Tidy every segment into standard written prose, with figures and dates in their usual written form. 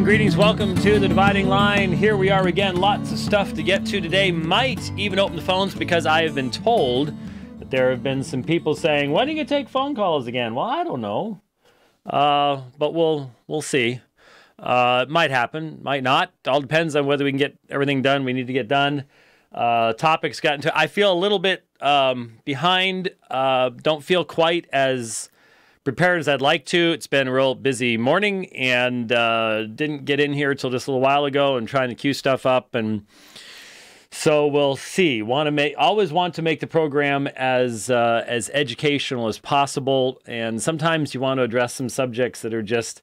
Greetings, welcome to the Dividing Line. Here we are again, lots of stuff to get to today. Might even open the phones because I have been told that there have been some people saying, when are you going to take phone calls again? Well, I don't know, but we'll see. It might happen, might not. It all depends on whether we can get everything done we need to get done. Topics got into. I feel a little bit behind. Don't feel quite as prepared as I'd like to. It's been a real busy morning and didn't get in here till just a little while ago and trying to queue stuff up, and so we'll see. Always want to make the program as educational as possible, and sometimes you want to address some subjects that are just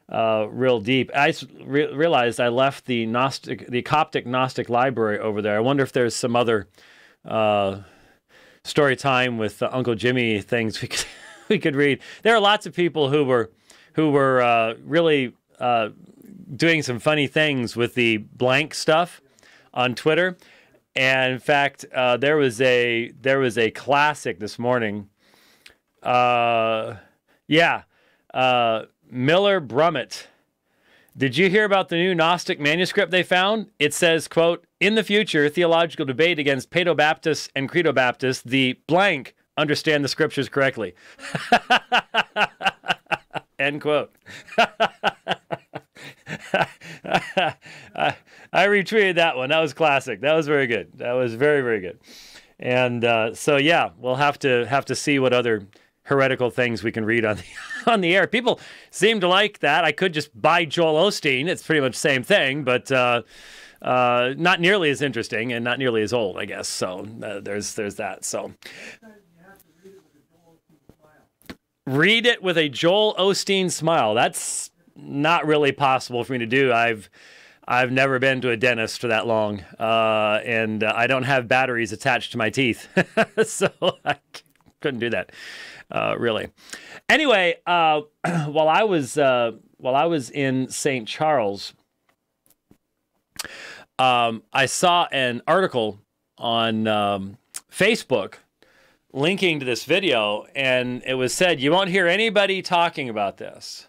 real deep. I realized I left the Coptic Gnostic library over there. I wonder if there's some other story time with Uncle Jimmy things we could read. There are lots of people who were really doing some funny things with the blank stuff on Twitter. And in fact, there was a classic this morning. Miller Brummett. Did you hear about the new Gnostic manuscript they found? It says, quote, "In the future, theological debate against Paedo-Baptists and Credo-Baptists, the blank understand the scriptures correctly." End quote. I retweeted that one. That was classic. That was very good. That was very, very good. And so yeah, we'll have to see what other heretical things we can read on the air. People seem to like that. I could just buy Joel Osteen. It's pretty much the same thing, but not nearly as interesting and not nearly as old, I guess. So there's that. So read it with a Joel Osteen smile. That's not really possible for me to do. I've never been to a dentist for that long, and I don't have batteries attached to my teeth, so I couldn't do that, really. Anyway, while I was in St. Charles, I saw an article on Facebook linking to this video, and it was said, you won't hear anybody talking about this.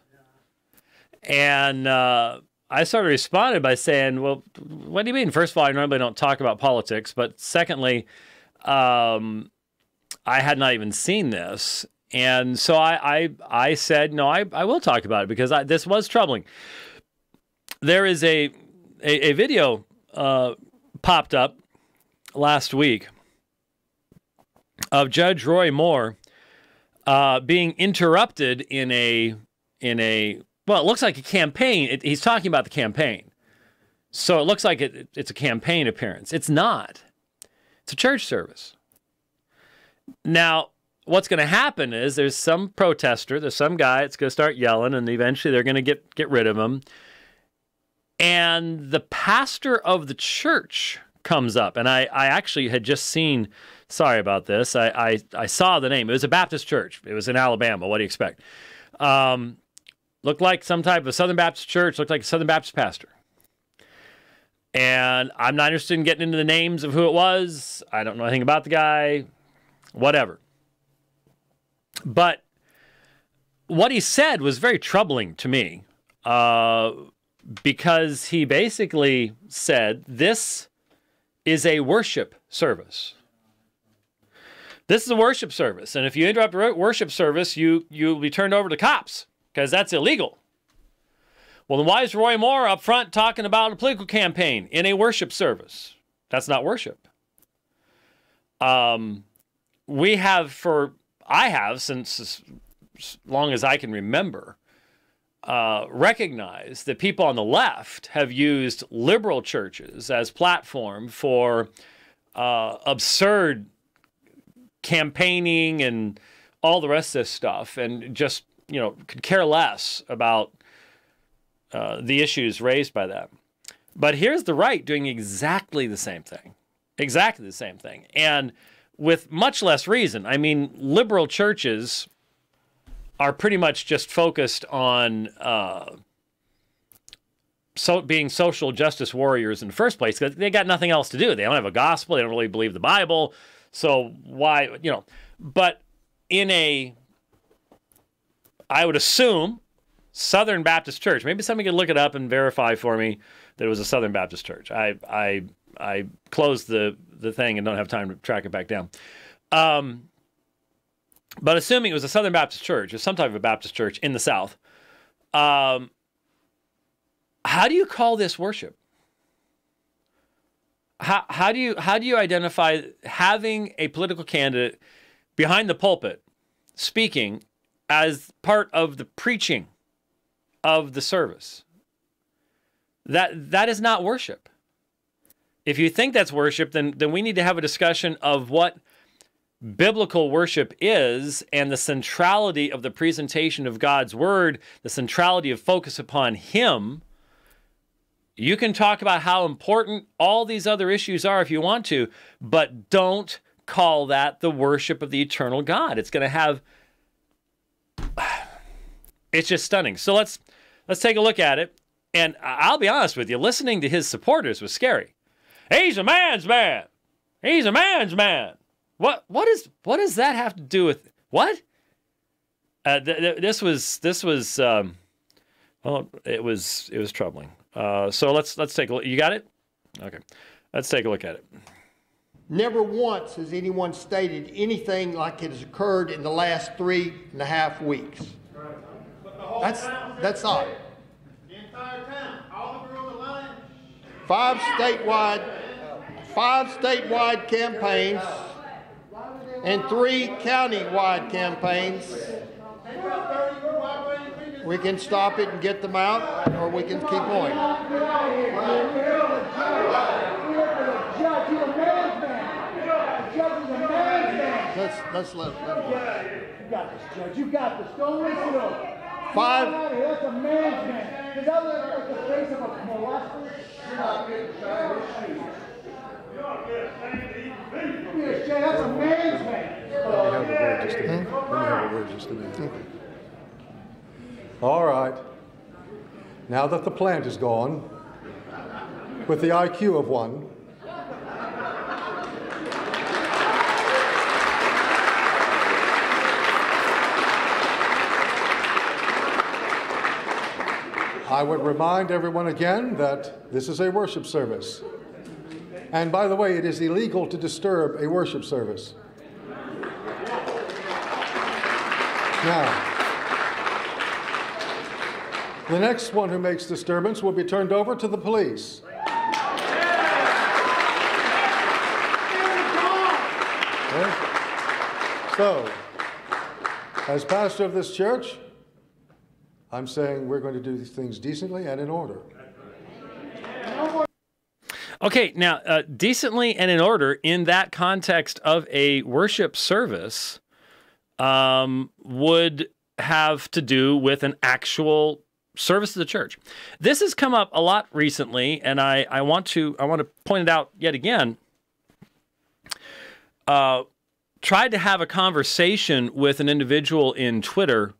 And I sort of responded by saying, well, what do you mean? First of all, I normally don't talk about politics, but secondly, I had not even seen this. And so I said, no, I will talk about it because this was troubling. There is a video popped up last week of Judge Roy Moore being interrupted in a well, it looks like a campaign. He's talking about the campaign, so it looks like it's a campaign appearance. It's not. It's a church service. Now, what's going to happen is there's some protester, there's some guy that's going to start yelling, and eventually they're going to get rid of him. And the pastor of the church comes up, and I actually had just seen. Sorry about this. I saw the name. It was a Baptist church. It was in Alabama. What do you expect? Looked like some type of Southern Baptist church. Looked like a Southern Baptist pastor. And I'm not interested in getting into the names of who it was. I don't know anything about the guy. Whatever. But what he said was very troubling to me because he basically said, this is a worship service. This is a worship service, and if you interrupt a worship service, you'll be turned over to cops because that's illegal. Well, then why is Roy Moore up front talking about a political campaign in a worship service? That's not worship. I have since as long as I can remember, recognized that people on the left have used liberal churches as platform for absurd campaigning and all the rest of this stuff, and just, could care less about the issues raised by them. But here's the right doing exactly the same thing. Exactly the same thing. And with much less reason. I mean, liberal churches are pretty much just focused on being social justice warriors in the first place, because they got nothing else to do. They don't have a gospel. They don't really believe the Bible. So why, but I would assume Southern Baptist Church. Maybe somebody could look it up and verify for me that it was a Southern Baptist Church. I closed the thing and don't have time to track it back down. But assuming it was a Southern Baptist Church, or some type of a Baptist church in the South, how do you call this worship? How do you identify having a political candidate behind the pulpit speaking as part of the preaching of the service? That is not worship. If you think that's worship, then we need to have a discussion of what biblical worship is and the centrality of the presentation of God's word, the centrality of focus upon Him. You can talk about how important all these other issues are if you want to, but don't call that the worship of the eternal God. It's going to have... It's just stunning. So let's take a look at it. And I'll be honest with you, listening to his supporters was scary. He's a man's man. He's a man's man. What does that have to do with what? This was well, it was troubling. So let's take a look. You got it? Okay. Let's take a look at it. Never once has anyone stated anything like it has occurred in the last 3.5 weeks. That's odd. The entire town, all the girls are lying. Five statewide campaigns and 3 county-wide campaigns. We can stop it and get them out, or we can keep going. Let's let him go. You got this, Judge. You got this. Don't listen to him. That's a man's man. Does that look like the face of a molester? You're not getting shiny. You ought to get a stand to eat beef. That's a man's man. Let me have a word just a minute. All right. Now that the plant is gone, with the IQ of one, I would remind everyone again that this is a worship service. And by the way, it is illegal to disturb a worship service. Now, the next one who makes disturbance will be turned over to the police. Okay. So, as pastor of this church, I'm saying we're going to do these things decently and in order. Okay, now, decently and in order in that context of a worship service would have to do with an actual service of the church. This has come up a lot recently, and I want to point it out yet again. Tried to have a conversation with an individual in Twitter,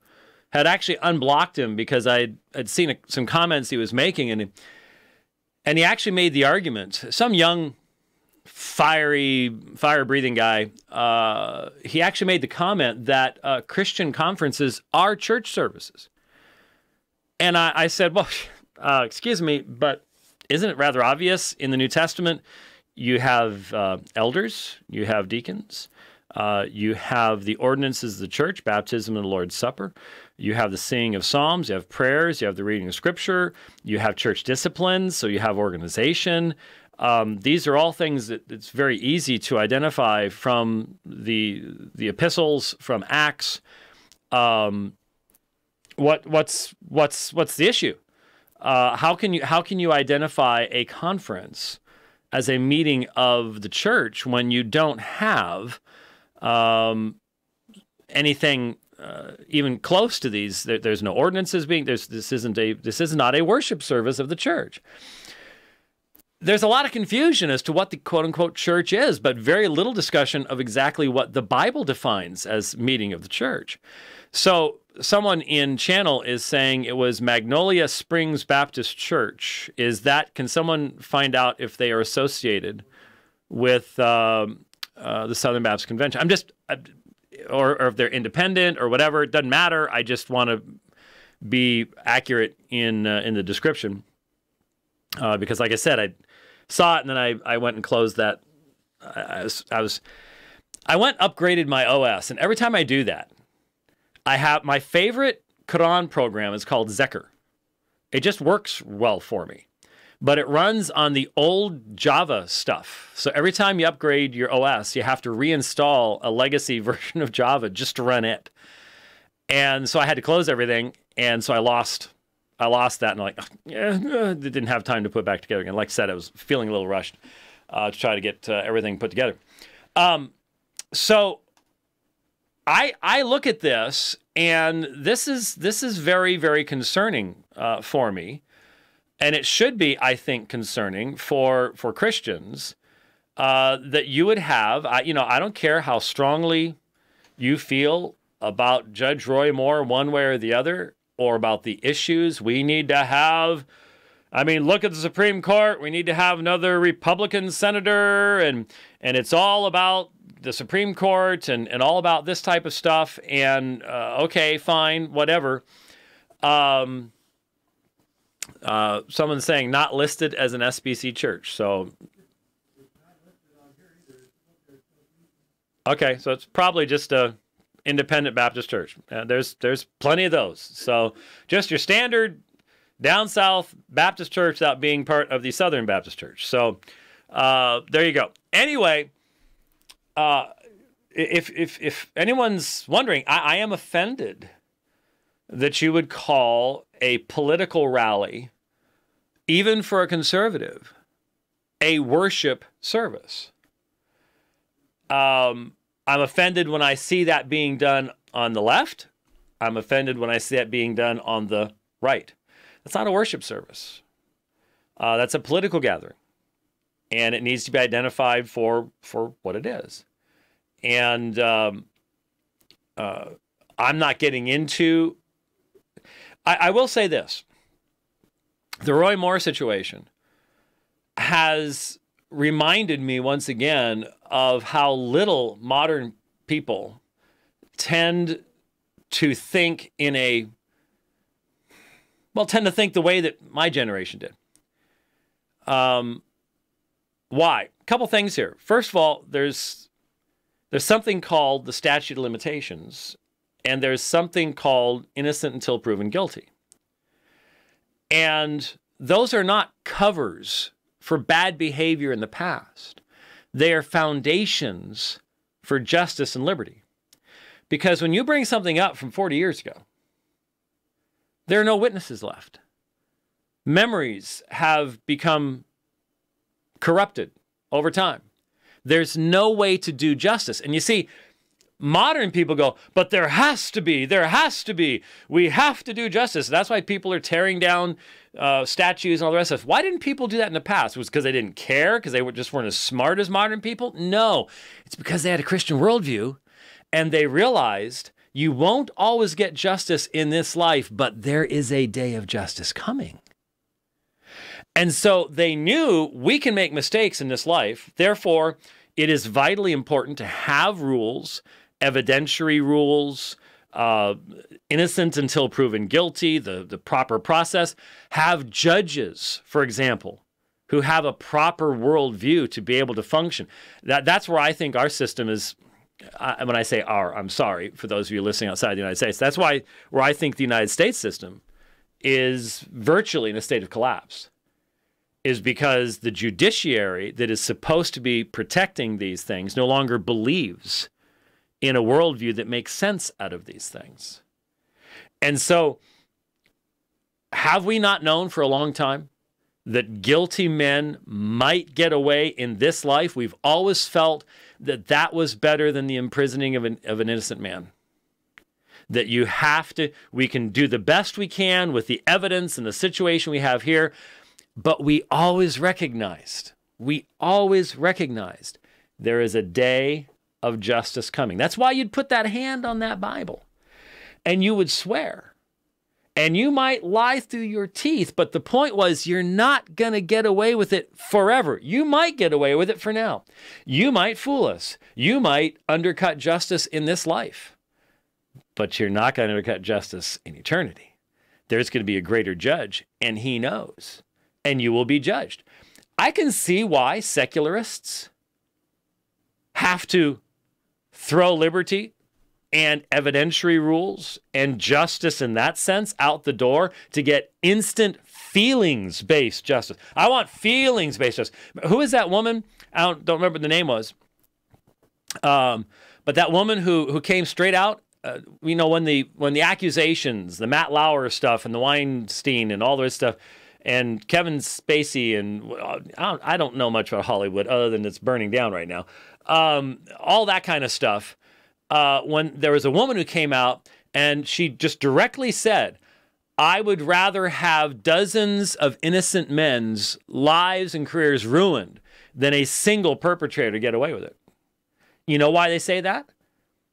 had actually unblocked him because I'd seen some comments he was making, and he actually made the argument. Some young, fire-breathing guy, he actually made the comment that Christian conferences are church services. And I said, well, excuse me, but isn't it rather obvious in the New Testament? You have elders, you have deacons, you have the ordinances of the church, baptism and the Lord's Supper. You have the singing of psalms, you have prayers, you have the reading of scripture, you have church disciplines, so you have organization. These are all things that it's very easy to identify from the epistles, from Acts. What's the issue? How can you identify a conference as a meeting of the church when you don't have anything even close to these? There's no ordinances being. This is not a worship service of the church. There's a lot of confusion as to what the quote-unquote church is, but very little discussion of exactly what the Bible defines as meeting of the church. So someone in channel is saying it was Magnolia Springs Baptist Church. Can someone find out if they are associated with the Southern Baptist Convention? Or if they're independent or whatever, it doesn't matter. I just want to be accurate in the description, because, like I said, I saw it and then I went and closed that. I went upgraded my OS, and every time I do that, I have my favorite Quran program is called Zeker. It just works well for me, but it runs on the old Java stuff. So every time you upgrade your OS, you have to reinstall a legacy version of Java just to run it. And so I had to close everything, and so I lost that, and I'm like, didn't have time to put it back together again. Like I said, I was feeling a little rushed to try to get everything put together. So I look at this, and this is very, very concerning for me, and it should be, I think, concerning for Christians that you would have. I don't care how strongly you feel about Judge Roy Moore one way or the other, or about the issues we need to have. I mean, look at the Supreme Court. We need to have another Republican senator, and it's all about the Supreme Court and all about this type of stuff. And okay, fine, whatever. Someone's saying not listed as an SBC church. So, okay, so it's probably just a independent Baptist church. There's plenty of those. So just your standard down south Baptist church without being part of the Southern Baptist church. So there you go. Anyway, if anyone's wondering, I am offended that you would call a political rally, even for a conservative, a worship service. I'm offended when I see that being done on the left. I'm offended when I see that being done on the right. That's not a worship service. That's a political gathering. And it needs to be identified for what it is. And I'm not getting into... I will say this. The Roy Moore situation has reminded me once again of how little modern people tend to think the way that my generation did. Why? A couple things here. First of all, there's something called the statute of limitations, and there's something called innocent until proven guilty. And those are not covers for bad behavior in the past. They are foundations for justice and liberty. Because when you bring something up from 40 years ago, there are no witnesses left. Memories have become corrupted over time. There's no way to do justice. And you see, modern people go, but there has to be, we have to do justice. That's why people are tearing down statues and all the rest of it. Why didn't people do that in the past? Was it because they didn't care? Because they just weren't as smart as modern people? No, it's because they had a Christian worldview, and they realized you won't always get justice in this life, but there is a day of justice coming. And so they knew we can make mistakes in this life. Therefore, it is vitally important to have rules, evidentiary rules, innocent until proven guilty, the proper process. Have judges, for example, who have a proper worldview to be able to function. That's where I think our system is. When I say our, I'm sorry for those of you listening outside the United States. That's where I think the United States system is virtually in a state of collapse, is because the judiciary that is supposed to be protecting these things no longer believes in a worldview that makes sense out of these things. And so, have we not known for a long time that guilty men might get away in this life? We've always felt that that was better than the imprisoning of an innocent man. That we can do the best we can with the evidence and the situation we have here, but we always recognized there is a day of justice coming. That's why you'd put that hand on that Bible and you would swear. And you might lie through your teeth, but the point was you're not going to get away with it forever. You might get away with it for now. You might fool us. You might undercut justice in this life, but you're not going to undercut justice in eternity. there's going to be a greater judge, and he knows, and you will be judged. I can see why secularists have to throw liberty and evidentiary rules and justice in that sense out the door to get instant feelings-based justice. I want feelings-based justice. Who is that woman? I don't remember what the name was. But that woman who came straight out, you know, when the accusations, the Matt Lauer stuff and the Weinstein and all this stuff, and Kevin Spacey, and I don't know much about Hollywood other than it's burning down right now. All that kind of stuff. When there was a woman who came out and she just directly said, I would rather have dozens of innocent men's lives and careers ruined than a single perpetrator get away with it. You know why they say that?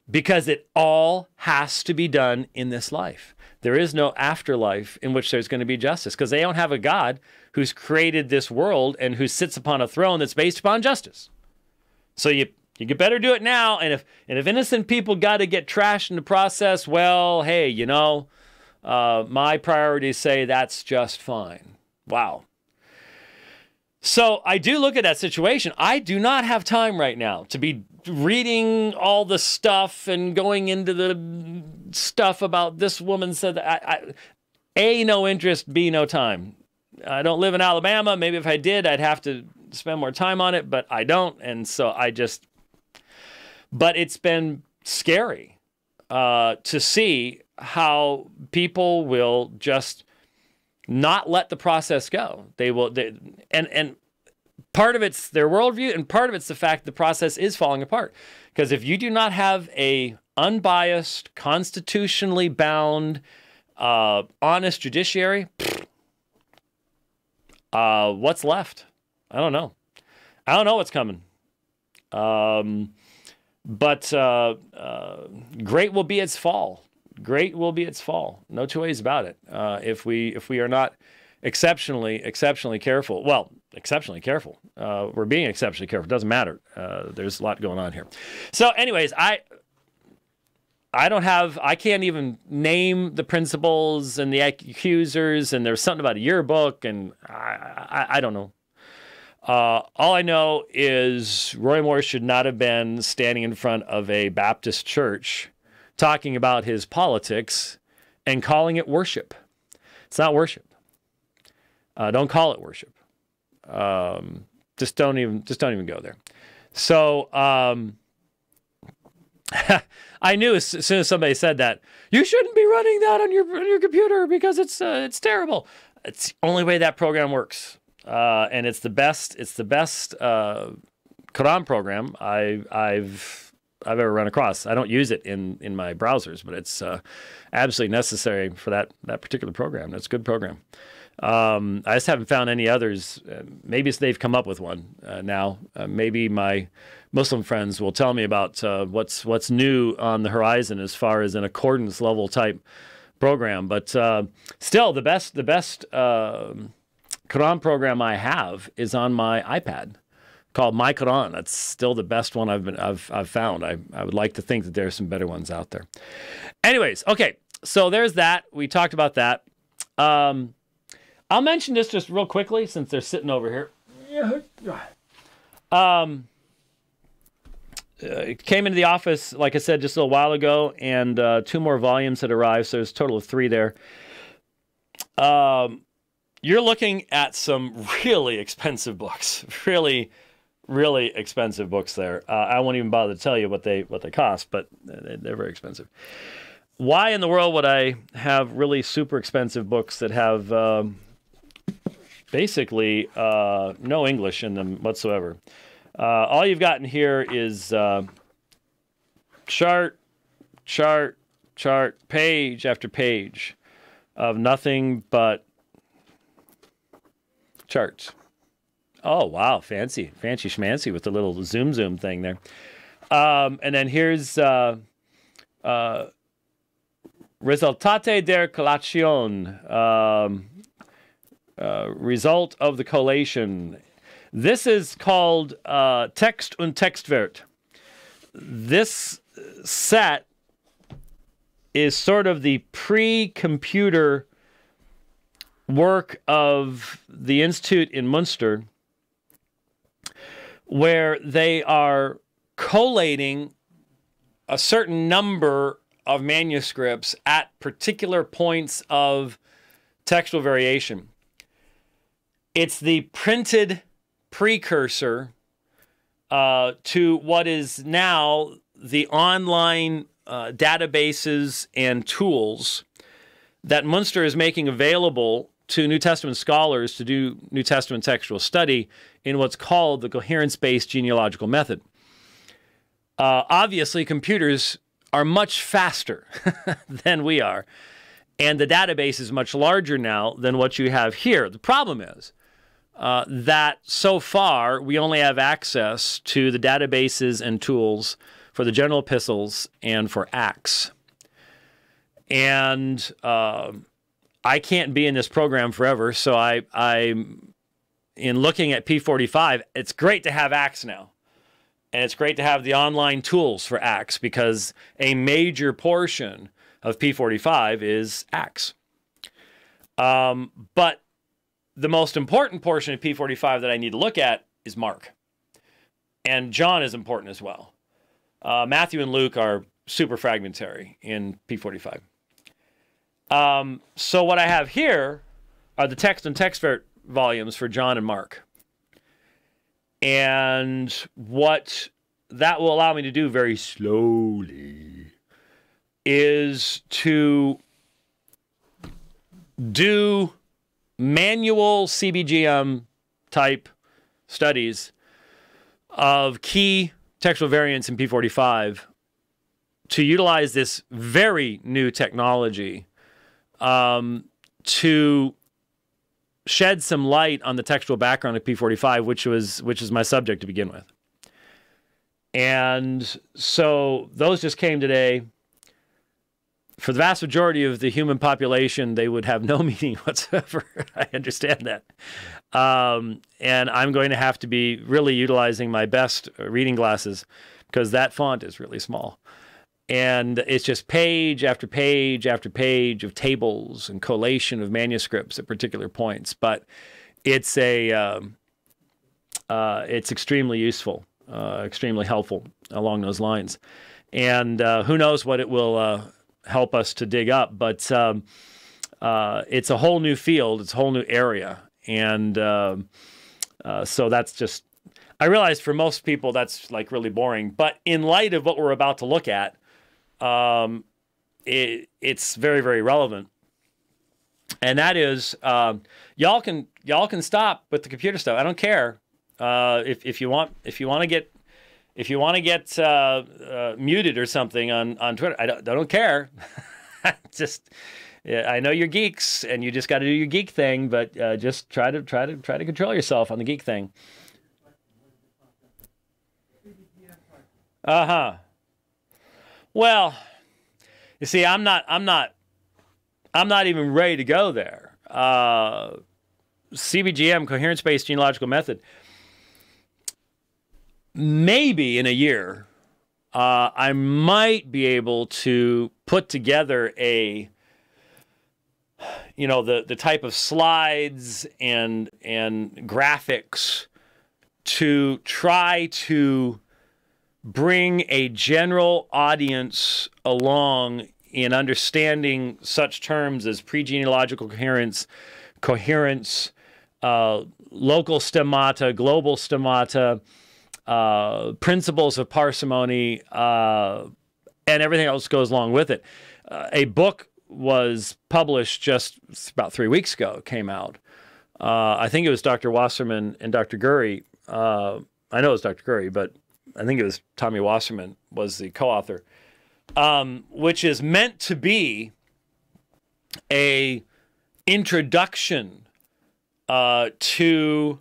Because it all has to be done in this life. There is no afterlife in which there's going to be justice, because they don't have a God who's created this world and who sits upon a throne that's based upon justice. So you better do it now. And if innocent people got to get trashed in the process, well, hey, you know, my priorities say that's just fine. Wow. So I do look at that situation. I do not have time right now to be reading all the stuff and going into the stuff about this woman said that. A, no interest, B, no time. I don't live in Alabama. Maybe if I did, I'd have to spend more time on it, but I don't. And so but it's been scary to see how people will just not let the process go. And part of it's their worldview, and part of it's the fact the process is falling apart. Because if you do not have a unbiased, constitutionally bound, honest judiciary, what's left? I don't know. I don't know what's coming. But great will be its fall. Great will be its fall. No two ways about it. If we are not exceptionally careful, well, exceptionally careful. We're being exceptionally careful. It doesn't matter. There's a lot going on here. So, anyways, I can't even name the principals and the accusers, and there's something about a yearbook, and I don't know. All I know is Roy Moore should not have been standing in front of a Baptist church talking about his politics and calling it worship. It's not worship. Don't call it worship. Just don't even go there. So I knew as soon as somebody said that, you shouldn't be running that on your computer because it's terrible. It's the only way that program works. And it's the best Quran program I've ever run across. I don't use it in my browsers, but it's absolutely necessary for that particular program. That's a good program. I just haven't found any others. Maybe they've come up with one now. Maybe my Muslim friends will tell me about what's new on the horizon as far as an accordance level type program. But still, the best Quran program I have is on my iPad, called My Quran. That's still the best one I've found. I would like to think that there are some better ones out there. Anyways, okay, so there's that. We talked about that. I'll mention this just real quickly since they're sitting over here. It came into the office, like I said, just a little while ago, and 2 more volumes had arrived, so there's a total of 3 there. You're looking at some really expensive books, really expensive books there. I won't even bother to tell you what they cost, but they're very expensive. Why in the world would I have really super expensive books that have basically no English in them whatsoever? All you've got in here is chart, page after page of nothing but charts. Oh, wow. Fancy schmancy with the little zoom thing there. And then here's Resultate der Collation, result of the collation. This is called Text und Textwert. This set is sort of the pre-computer work of the Institute in Munster, where they are collating a certain number of manuscripts at particular points of textual variation. It's the printed precursor to what is now the online databases and tools that Munster is making available to New Testament scholars to do New Testament textual study in what's called the Coherence Based Genealogical Method. Obviously, computers are much faster than we are, and the database is much larger now than what you have here. The problem is that so far we only have access to the databases and tools for the general epistles and for Acts. And I can't be in this program forever, so I'm in looking at P45, it's great to have Acts now. And it's great to have the online tools for Acts because a major portion of P45 is Acts. But the most important portion of P45 that I need to look at is Mark. And John is important as well. Matthew and Luke are super fragmentary in P45. So what I have here are the text and Textwert volumes for John and Mark. And what that will allow me to do very slowly is to do manual CBGM type studies of key textual variants in P45 to utilize this very new technology to shed some light on the textual background of P45, which is my subject to begin with. And so those just came today. For the vast majority of the human population, they would have no meaning whatsoever. I understand that. And I'm going to have to be really utilizing my best reading glasses because that font is really small. And it's just page after page after page of tables and collation of manuscripts at particular points. But it's it's extremely useful, extremely helpful along those lines. And who knows what it will help us to dig up. But it's a whole new field. It's a whole new area. And so that's just, I realize for most people that's like really boring. But in light of what we're about to look at, it's very, very relevant. And that is, y'all can stop with the computer stuff. I don't care. If you want to get muted or something on Twitter, I don't care. Just, yeah, I know you're geeks and you just got to do your geek thing, but just try to control yourself on the geek thing. Well, you see, I'm not even ready to go there. CBGM, Coherence Based Genealogical Method. Maybe in a year, I might be able to put together the type of slides and graphics to try to bring a general audience along in understanding such terms as pre-genealogical coherence, local stemmata, global stemmata, principles of parsimony, and everything else goes along with it. A book was published just about 3 weeks ago. It came out. I think it was Dr. Wasserman and Dr. Gurry. I know it was Dr. Gurry, but I think it was Tommy Wasserman was the co-author, which is meant to be a introduction to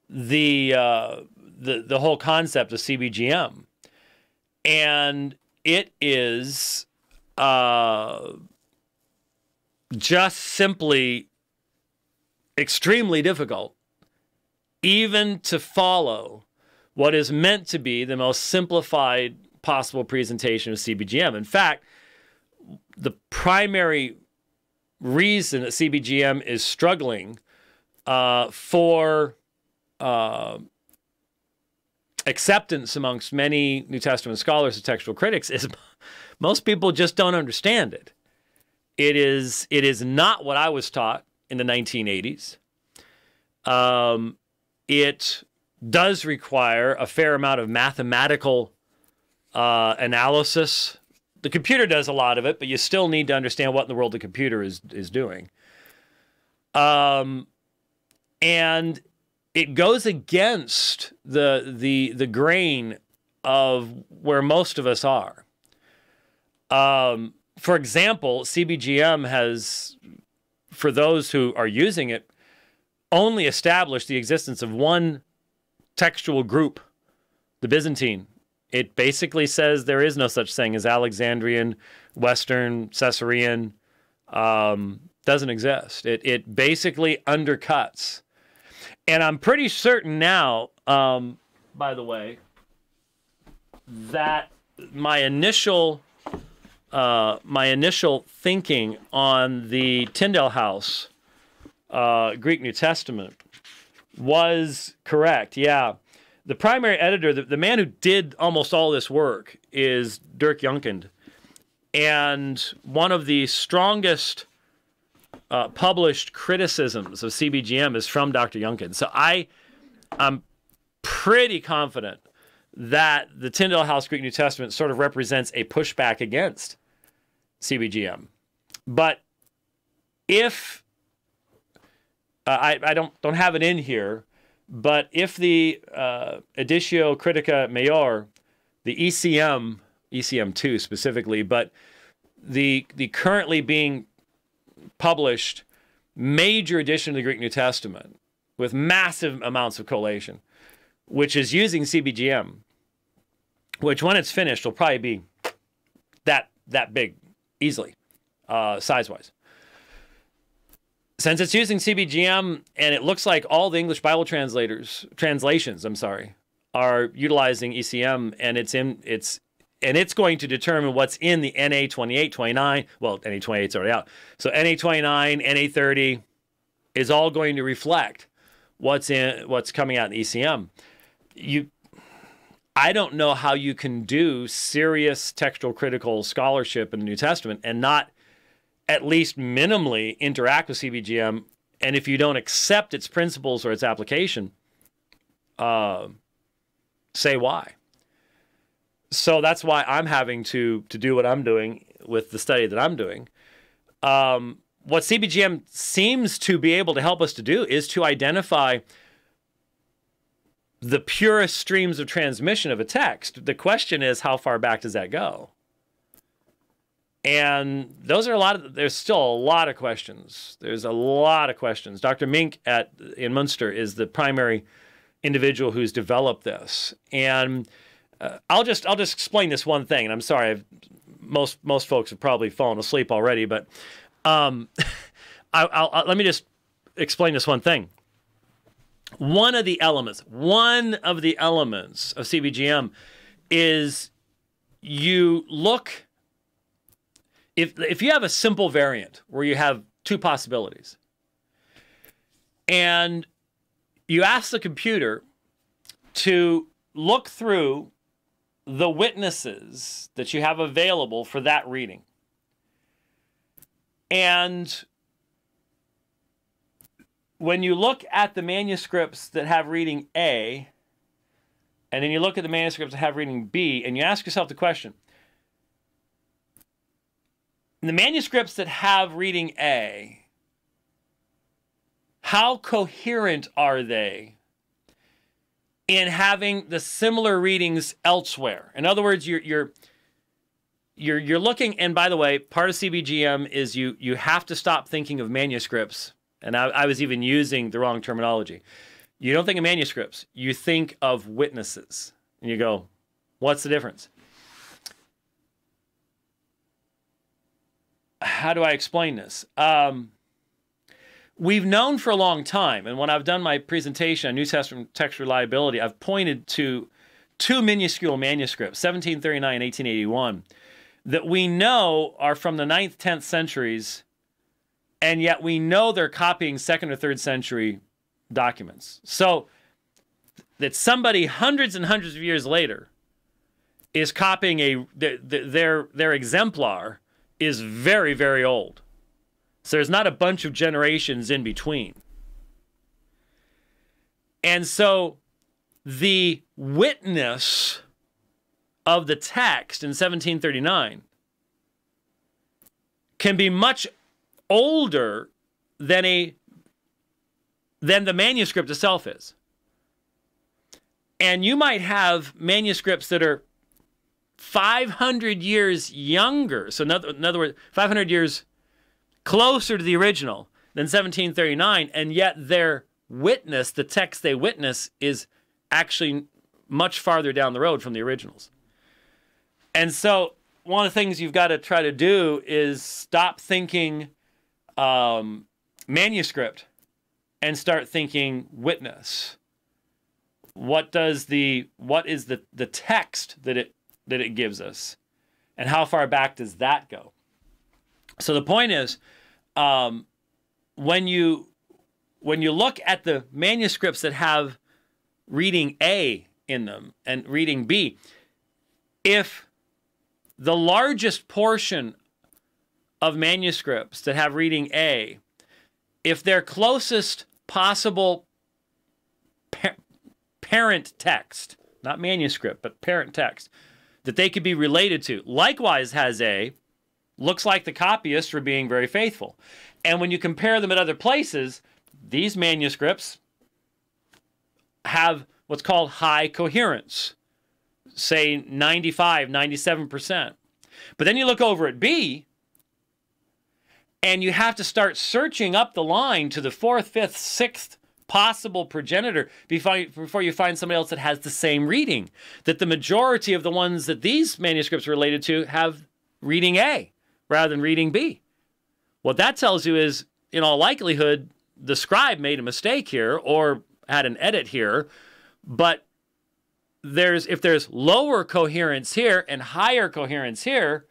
the whole concept of CBGM. And it is just simply extremely difficult even to follow what is meant to be the most simplified possible presentation of CBGM. In fact, the primary reason that CBGM is struggling for acceptance amongst many New Testament scholars and textual critics is most people just don't understand it. It is not what I was taught in the 1980s. It does require a fair amount of mathematical analysis. The computer does a lot of it, but you still need to understand what in the world the computer is doing. And it goes against the grain of where most of us are. For example, CBGM has, for those who are using it, only established the existence of one textual group, the Byzantine. It basically says there is no such thing as Alexandrian, Western, Caesarean. Doesn't exist. It basically undercuts. And I'm pretty certain now, by the way, that my initial thinking on the Tyndale House Greek New Testament was correct. Yeah. The primary editor, the man who did almost all this work, is Dirk Junkend. And one of the strongest published criticisms of CBGM is from Dr. Junkend. So I'm pretty confident that the Tyndale House Greek New Testament sort of represents a pushback against CBGM. But if I don't have it in here, but if the Editio Critica Major, the ECM2 specifically, but the currently being published major edition of the Greek New Testament with massive amounts of collation, which is using CBGM, which when it's finished will probably be that big easily, size-wise. Since it's using CBGM and it looks like all the English Bible translations, are utilizing ECM, and it's going to determine what's in the NA 28, 29. Well, NA 28 is already out. So NA 29, NA 30 is all going to reflect what's coming out in ECM. I don't know how you can do serious textual critical scholarship in the New Testament and not at least minimally interact with CBGM, and if you don't accept its principles or its application, say why. So that's why I'm having to do what I'm doing with the study that I'm doing. What CBGM seems to be able to help us to do is to identify the purest streams of transmission of a text. The question is, how far back does that go? And those are there's still a lot of questions. There's a lot of questions. Dr. Mink in Munster is the primary individual who's developed this. And I'll just explain this one thing. And I'm sorry, most folks have probably fallen asleep already, but let me just explain this one thing. One of the elements of CBGM is you look. If you have a simple variant where you have two possibilities and you ask the computer to look through the witnesses that you have available for that reading, and when you look at the manuscripts that have reading A and then you look at the manuscripts that have reading B and you ask yourself the question, the manuscripts that have reading A, how coherent are they in having the similar readings elsewhere? In other words, you're looking, and by the way, part of CBGM is you have to stop thinking of manuscripts, and I was even using the wrong terminology. You don't think of manuscripts, you think of witnesses, and you go, what's the difference? How do I explain this? We've known for a long time, and when I've done my presentation on New Testament text reliability, I've pointed to two minuscule manuscripts, 1739 and 1881, that we know are from the 9th, 10th centuries and yet we know they're copying 2nd or 3rd century documents. So that somebody hundreds and hundreds of years later is copying their exemplar is very, very old. So there's not a bunch of generations in between. And so the witness of the text in 1739 can be much older than the manuscript itself is. And you might have manuscripts that are 500 years younger. So in other words, 500 years closer to the original than 1739, and yet their witness, the text they witness, is actually much farther down the road from the originals. And so one of the things you've got to try to do is stop thinking manuscript and start thinking witness. What is the text that it gives us, and how far back does that go? So the point is, when you look at the manuscripts that have reading A in them and reading B, if the largest portion of manuscripts that have reading A, if their closest possible parent text, not manuscript, but parent text, that they could be related to, likewise has A, looks like the copyists were being very faithful. And when you compare them at other places, these manuscripts have what's called high coherence, say 95, 97%. But then you look over at B, and you have to start searching up the line to the 4th, 5th, 6th possible progenitor before you find somebody else that has the same reading. That the majority of the ones that these manuscripts are related to have reading A rather than reading B. What that tells you is, in all likelihood, the scribe made a mistake here or had an edit here, but if there's lower coherence here and higher coherence here,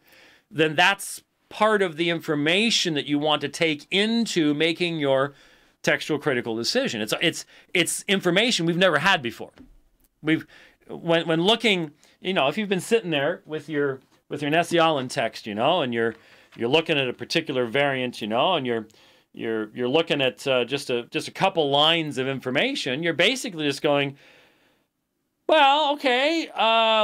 then that's part of the information that you want to take into making your textual critical decision. It's information we've never had before. When looking, if you've been sitting there with your Nessialan text, and you're looking at a particular variant, and you're looking at just a couple lines of information, you're basically just going, well, okay,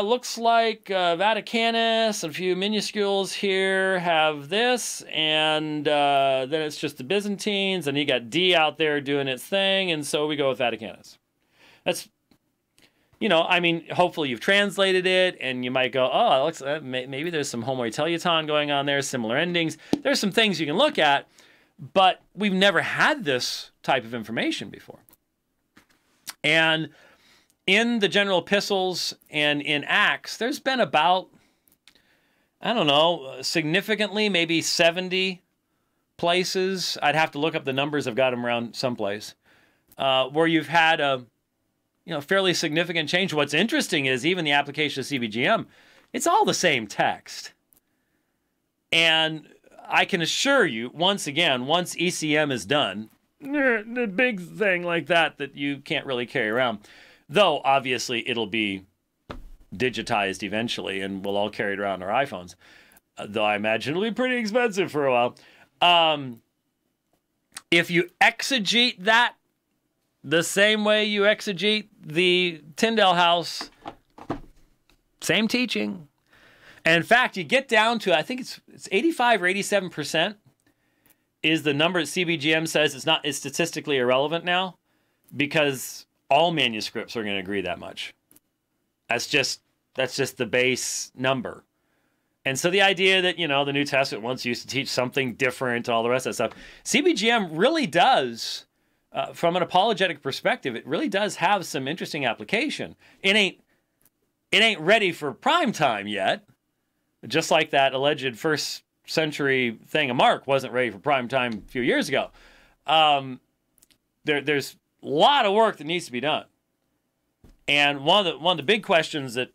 looks like Vaticanus and a few minuscules here have this, and then it's just the Byzantines, and you got D out there doing its thing, and so we go with Vaticanus. That's, hopefully you've translated it, and you might go, oh, it looks, maybe there's some homoioteliton going on there, similar endings. There's some things you can look at, but we've never had this type of information before. And in the general epistles and in Acts, there's been about, significantly, maybe 70 places. I'd have to look up the numbers. I've got them around someplace, where you've had a fairly significant change. What's interesting is even the application of CBGM, it's all the same text. And I can assure you, once again, once ECM is done, the big thing like that you can't really carry around. Though, obviously, it'll be digitized eventually, and we'll all carry it around our iPhones. Though I imagine it'll be pretty expensive for a while. If you exegete that the same way you exegete the Tyndale House, same teaching. And in fact, you get down to, I think it's 85 or 87% is the number that CBGM says it's statistically irrelevant now, because all manuscripts are going to agree that much. That's just the base number. And so the idea that, the New Testament once used to teach something different and all the rest of that stuff, CBGM really does, from an apologetic perspective, it really does have some interesting application. It ain't ready for prime time yet, just like that alleged 1st century thing of Mark wasn't ready for prime time a few years ago. There's a lot of work that needs to be done. And one of the big questions that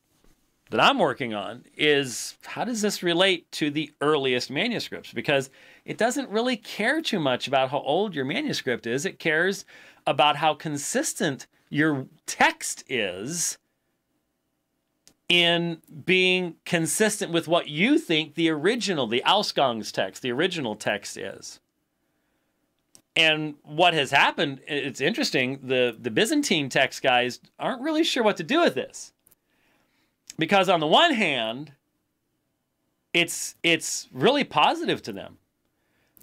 that I'm working on is, how does this relate to the earliest manuscripts? Because it doesn't really care too much about how old your manuscript is. It cares about how consistent your text is in being consistent with what you think the original, the Ausgangstext, the original text is. And what has happened, it's interesting, the Byzantine text guys aren't really sure what to do with this. Because on the one hand, it's really positive to them.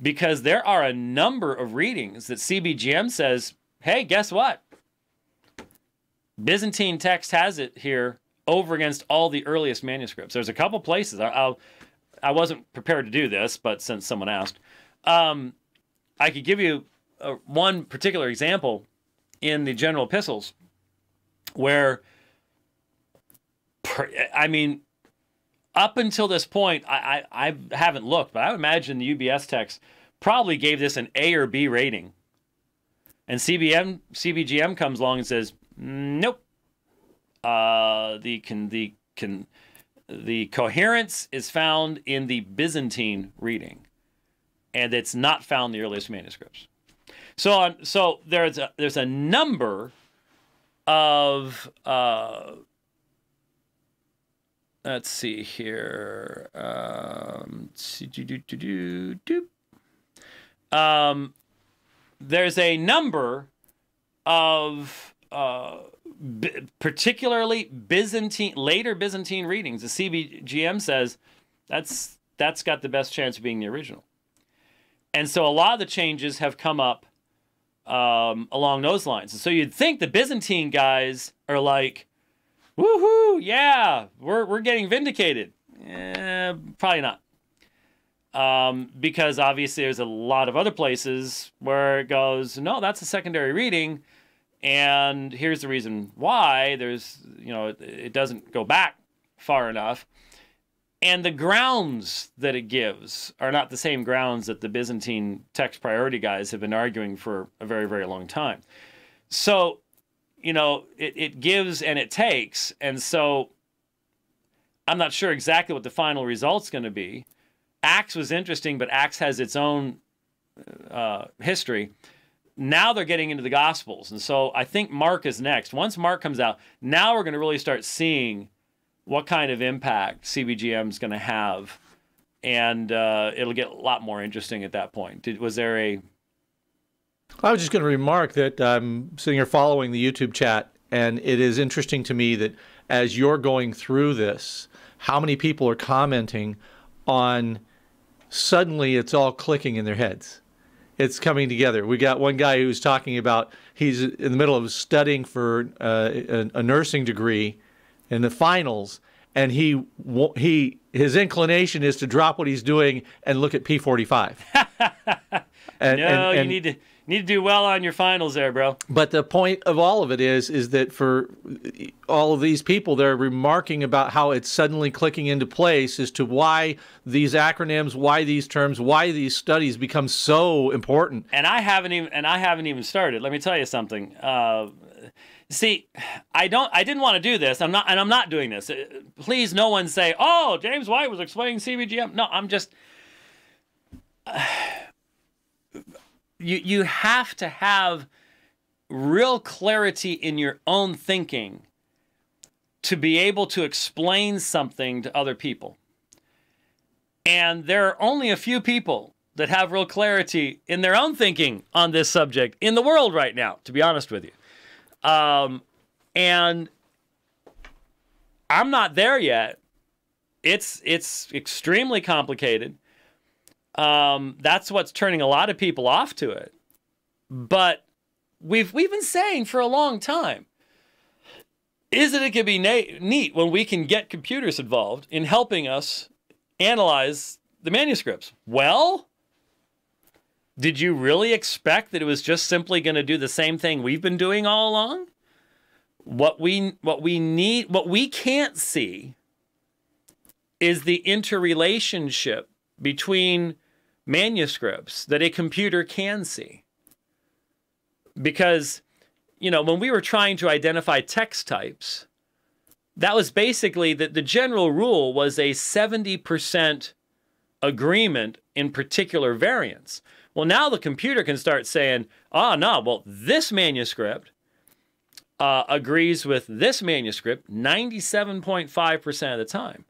Because there are a number of readings that CBGM says, hey, guess what? Byzantine text has it here over against all the earliest manuscripts. There's a couple places. I wasn't prepared to do this, but since someone asked, I could give you one particular example in the general epistles where, I mean, up until this point, I haven't looked, but I would imagine the UBS text probably gave this an A or B rating. And CBGM comes along and says, nope. The coherence is found in the Byzantine reading, and it's not found in the earliest manuscripts. So there's a number of let's see here. There's a number of particularly later Byzantine readings. The CBGM says that's got the best chance of being the original. And so a lot of the changes have come up along those lines. And so you'd think the Byzantine guys are like, woohoo, yeah, we're getting vindicated. Probably not. Because obviously there's a lot of other places where it goes, no, that's a secondary reading. And here's the reason why. There's, it doesn't go back far enough. And the grounds that it gives are not the same grounds that the Byzantine text priority guys have been arguing for a very, very long time. So, it gives and it takes. And so I'm not sure exactly what the final result's going to be. Acts was interesting, but Acts has its own history. Now they're getting into the Gospels. And so I think Mark is next. Once Mark comes out, now we're going to really start seeing what kind of impact CBGM is going to have. And it'll get a lot more interesting at that point. Was there a... I was just going to remark that I'm sitting here following the YouTube chat, and it is interesting to me that as you're going through this, how many people are commenting on suddenly it's all clicking in their heads. It's coming together. We got one guy who's talking about he's in the middle of studying for a nursing degree in the finals, and his inclination is to drop what he's doing and look at P45. You need to do well on your finals there, bro. But the point of all of it is that for all of these people, they're remarking about how it's suddenly clicking into place as to why these acronyms, why these terms, why these studies become so important. And I haven't even started. Let me tell you something. See, I didn't want to do this. I'm not doing this. Please, no one say, "Oh, James White was explaining CBGM." No, I'm just. You have to have real clarity in your own thinking to be able to explain something to other people. And there are only a few people that have real clarity in their own thinking on this subject in the world right now, to be honest with you. And I'm not there yet. It's extremely complicated. That's what's turning a lot of people off to it. But we've been saying for a long time, it could be neat when we can get computers involved in helping us analyze the manuscripts. Well, did you really expect that it was just simply going to do the same thing we've been doing all along? What we can't see is the interrelationship between manuscripts that a computer can see. Because, when we were trying to identify text types, that was basically the general rule was a 70% agreement in particular variants. Well, now the computer can start saying, oh, no, well, this manuscript agrees with this manuscript 97.5% of the time.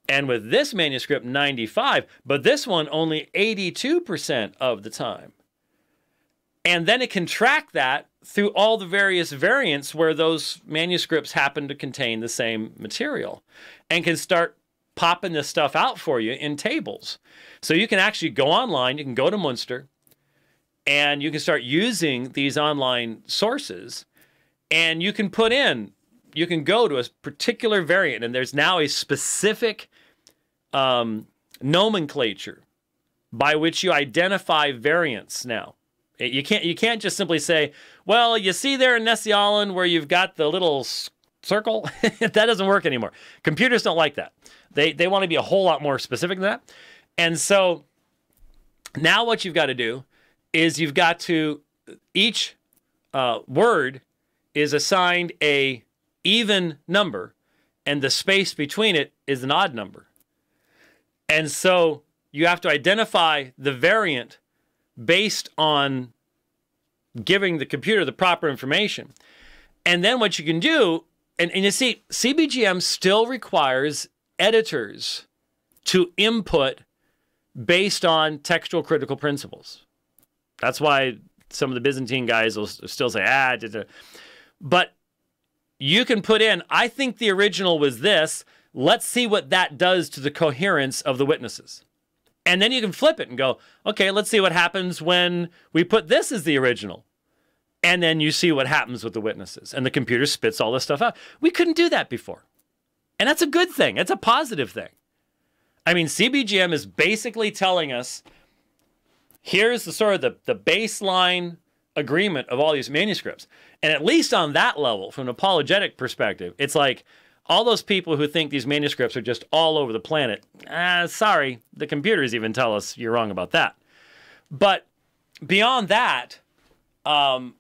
And with this manuscript, 95%, but this one only 82% of the time. And then it can track that through all the various variants where those manuscripts happen to contain the same material, and can start popping this stuff out for you in tables. So you can actually go online, you can go to Munster, and you can start using these online sources, and you can put in, you can go to a particular variant, and there's now a specific nomenclature by which you identify variants now. You can't just simply say, well, you see there in Nessie-Allen where you've got the little circle? That doesn't work anymore. Computers don't like that. They want to be a whole lot more specific than that. And so now what you've got to do is you've got to, each word is assigned a even number, and the space between it is an odd number. And so you have to identify the variant based on giving the computer the proper information. And then what you can do, and you see, CBGM still requires editors to input based on textual critical principles. That's why some of the Byzantine guys will still say, but you can put in, I think the original was this, let's see what that does to the coherence of the witnesses. And then you can flip it and go, okay, let's see what happens when we put this as the original. And then you see what happens with the witnesses. And the computer spits all this stuff out. We couldn't do that before. And that's a good thing. It's a positive thing. I mean, CBGM is basically telling us, here's the sort of the baseline agreement of all these manuscripts. And at least on that level, from an apologetic perspective, it's like, all those people who think these manuscripts are just all over the planet, sorry, the computers even tell us you're wrong about that. But beyond that, how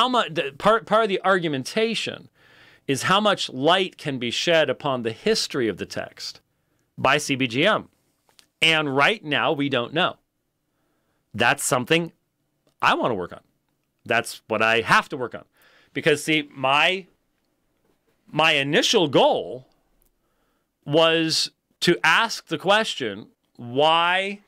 much part of the argumentation is how much light can be shed upon the history of the text by CBGM. And right now, we don't know. That's something I want to work on. That's what I have to work on. Because, see, my initial goal was to ask the question, why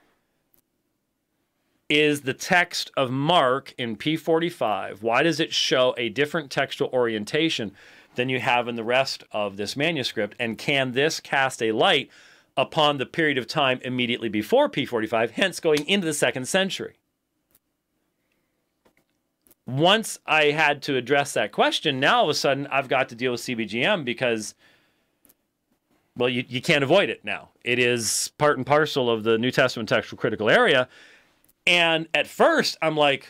is the text of Mark in P45, why does it show a different textual orientation than you have in the rest of this manuscript? And can this cast a light upon the period of time immediately before P45, hence going into the 2nd century? Once I had to address that question, now all of a sudden I've got to deal with CBGM because, well, you can't avoid it now. It is part and parcel of the New Testament textual critical area. And at first I'm like,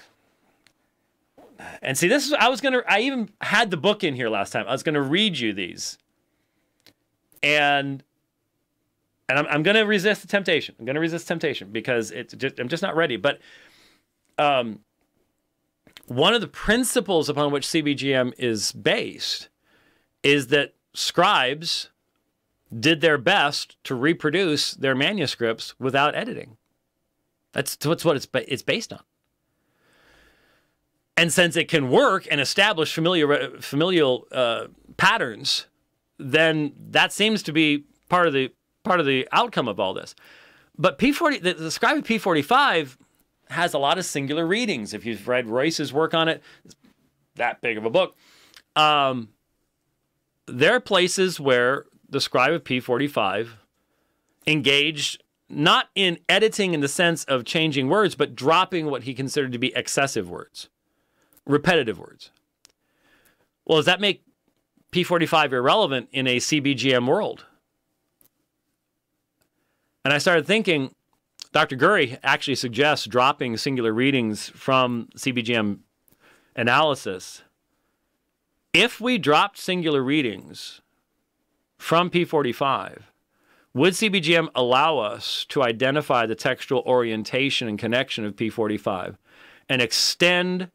and see, this is, I even had the book in here last time. I was going to read you these. And I'm going to resist the temptation. I'm going to resist temptation because I'm just not ready. But, one of the principles upon which CBGM is based is that scribes did their best to reproduce their manuscripts without editing. That's what it's based on. And since it can work and establish familial patterns, then that seems to be part of the outcome of all this. But the scribe of P45 has a lot of singular readings. If you've read Royce's work on it, it's that big of a book. There are places where the scribe of P45 engaged not in editing in the sense of changing words, but dropping what he considered to be excessive words, repetitive words. Well, does that make P45 irrelevant in a CBGM world? And I started thinking, Dr. Gurry actually suggests dropping singular readings from CBGM analysis. If we dropped singular readings from P45, would CBGM allow us to identify the textual orientation and connection of P45 and extend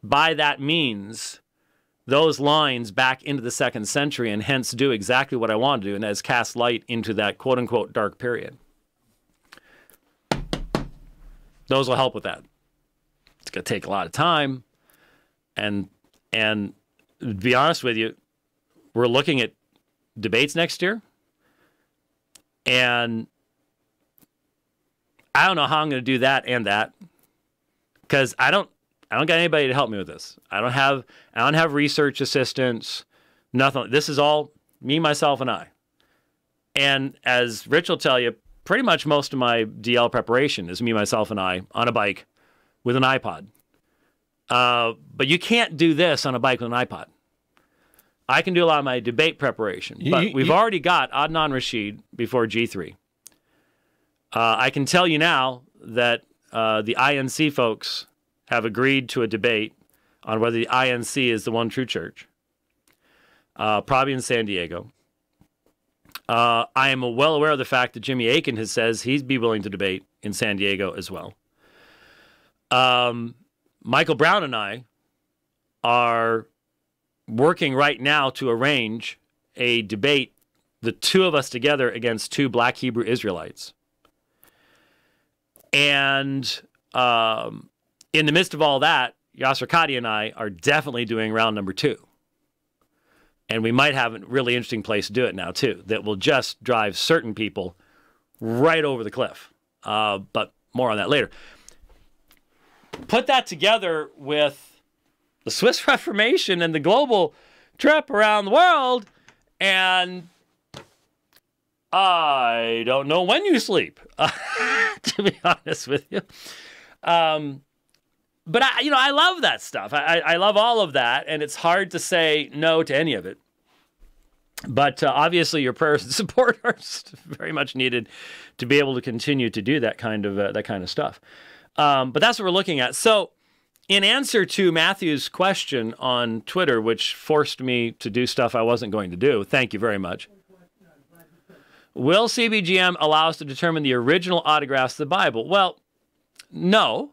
by that means those lines back into the 2nd century and hence do exactly what I want to do, and that is cast light into that quote-unquote dark period. Those will help with that. It's going to take a lot of time. And to be honest with you, we're looking at debates next year. And I don't know how I'm going to do that and that, because I don't got anybody to help me with this. I don't have research assistants, nothing. This is all me, myself, and I. And as Rich will tell you, pretty much most of my DL preparation is me, myself, and I on a bike with an iPod. But you can't do this on a bike with an iPod. I can do a lot of my debate preparation, but we've already got Adnan Rashid before G3. I can tell you now that the INC folks have agreed to a debate on whether the INC is the one true church, probably in San Diego. I am well aware of the fact that Jimmy Akin has says he'd be willing to debate in San Diego as well. Michael Brown and I are working right now to arrange a debate, the two of us together against 2 Black Hebrew Israelites. And in the midst of all that, Yasser Qadi and I are definitely doing round number 2. And we might have a really interesting place to do it now, too, that will just drive certain people right over the cliff. But more on that later. Put that together with the Swiss Reformation and the global trip around the world, and I don't know when you sleep, to be honest with you. But I love that stuff. I love all of that, and it's hard to say no to any of it. But obviously, your prayers and support are very much needed to be able to continue to do that kind of stuff. But that's what we're looking at. So, in answer to Matthew's question on Twitter, which forced me to do stuff I wasn't going to do, thank you very much. Will CBGM allow us to determine the original autographs of the Bible? Well, no,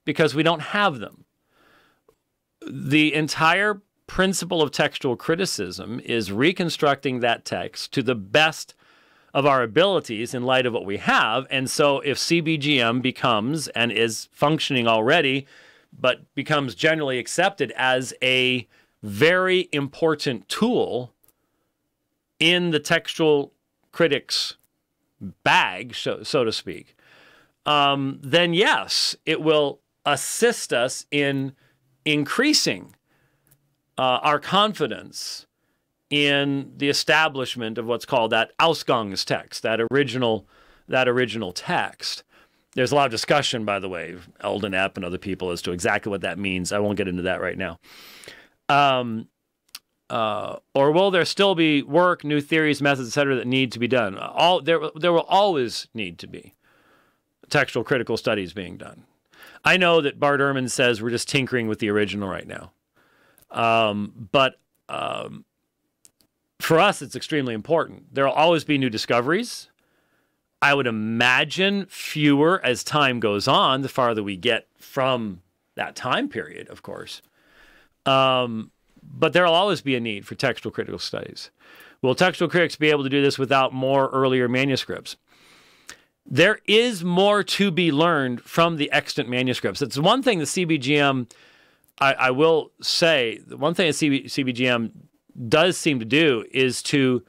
because we don't have them. The entire principle of textual criticism is reconstructing that text to the best of our abilities in light of what we have. And so if CBGM becomes, and is functioning already, but becomes generally accepted as a very important tool in the textual critics' bag, so to speak, then yes, it will assist us in increasing our confidence in the establishment of what's called that Ausgangstext, that original text. There's a lot of discussion, by the way, Eldon Epp and other people as to exactly what that means. I won't get into that right now. Or will there still be work, new theories, methods, etc., that need to be done? There will always need to be textual critical studies being done. I know that Bart Ehrman says we're just tinkering with the original right now. But for us, it's extremely important. There will always be new discoveries. I would imagine fewer as time goes on, the farther we get from that time period, of course. But there will always be a need for textual critical studies. Will textual critics be able to do this without more earlier manuscripts? There is more to be learned from the extant manuscripts. It's one thing the CBGM, I will say, the one thing that CBGM does seem to do is to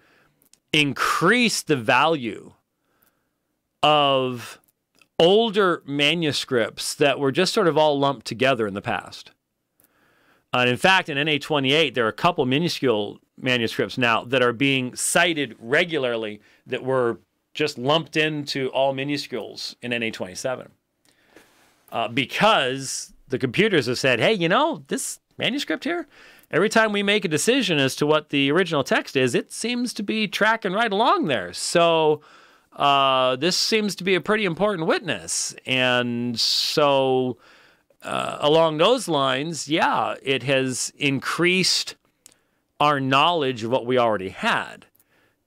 increase the value of older manuscripts that were just sort of all lumped together in the past. And in fact, in NA28, there are a couple minuscule manuscripts now that are being cited regularly that were just lumped into all minuscules in NA27. Because the computers have said, hey, you know, this manuscript here, every time we make a decision as to what the original text is, it seems to be tracking right along there. So this seems to be a pretty important witness. And so along those lines, yeah, it has increased our knowledge of what we already had.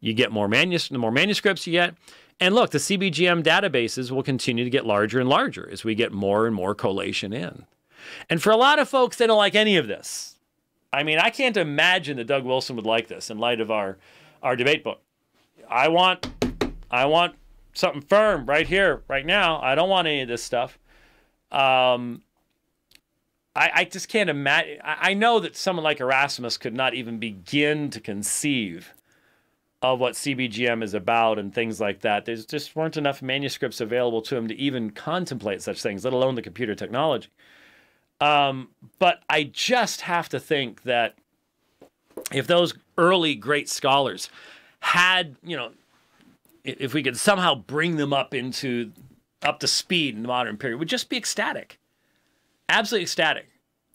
You get more the more manuscripts you get. And look, the CBGM databases will continue to get larger and larger as we get more and more collation in. And for a lot of folks, they don't like any of this. I mean, I can't imagine that Doug Wilson would like this in light of our debate book. I want something firm right here, right now. I don't want any of this stuff. I just can't imagine. I know that someone like Erasmus could not even begin to conceive of what CBGM is about and things like that. There just weren't enough manuscripts available to him to even contemplate such things, let alone the computer technology. But I just have to think that if those early great scholars had, you know, if we could somehow bring them up to speed in the modern period, we'd just be ecstatic, absolutely ecstatic,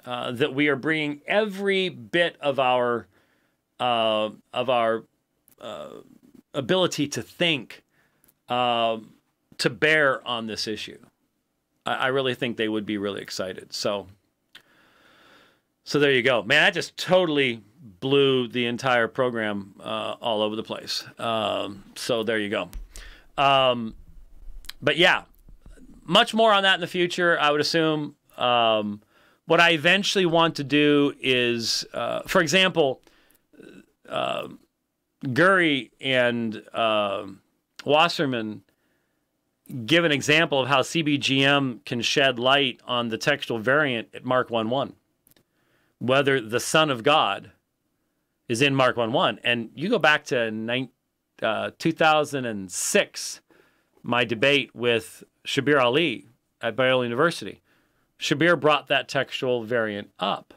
that we are bringing every bit of our ability to think to bear on this issue. I really think they would be really excited. So there you go. Man, I just totally blew the entire program all over the place. So there you go. But yeah, much more on that in the future, I would assume. What I eventually want to do is, for example, Gurry and Wasserman give an example of how CBGM can shed light on the textual variant at Mark 1:1, whether the Son of God is in Mark 1:1. And you go back to 2006, my debate with Shabir Ali at Biola University. Shabir brought that textual variant up.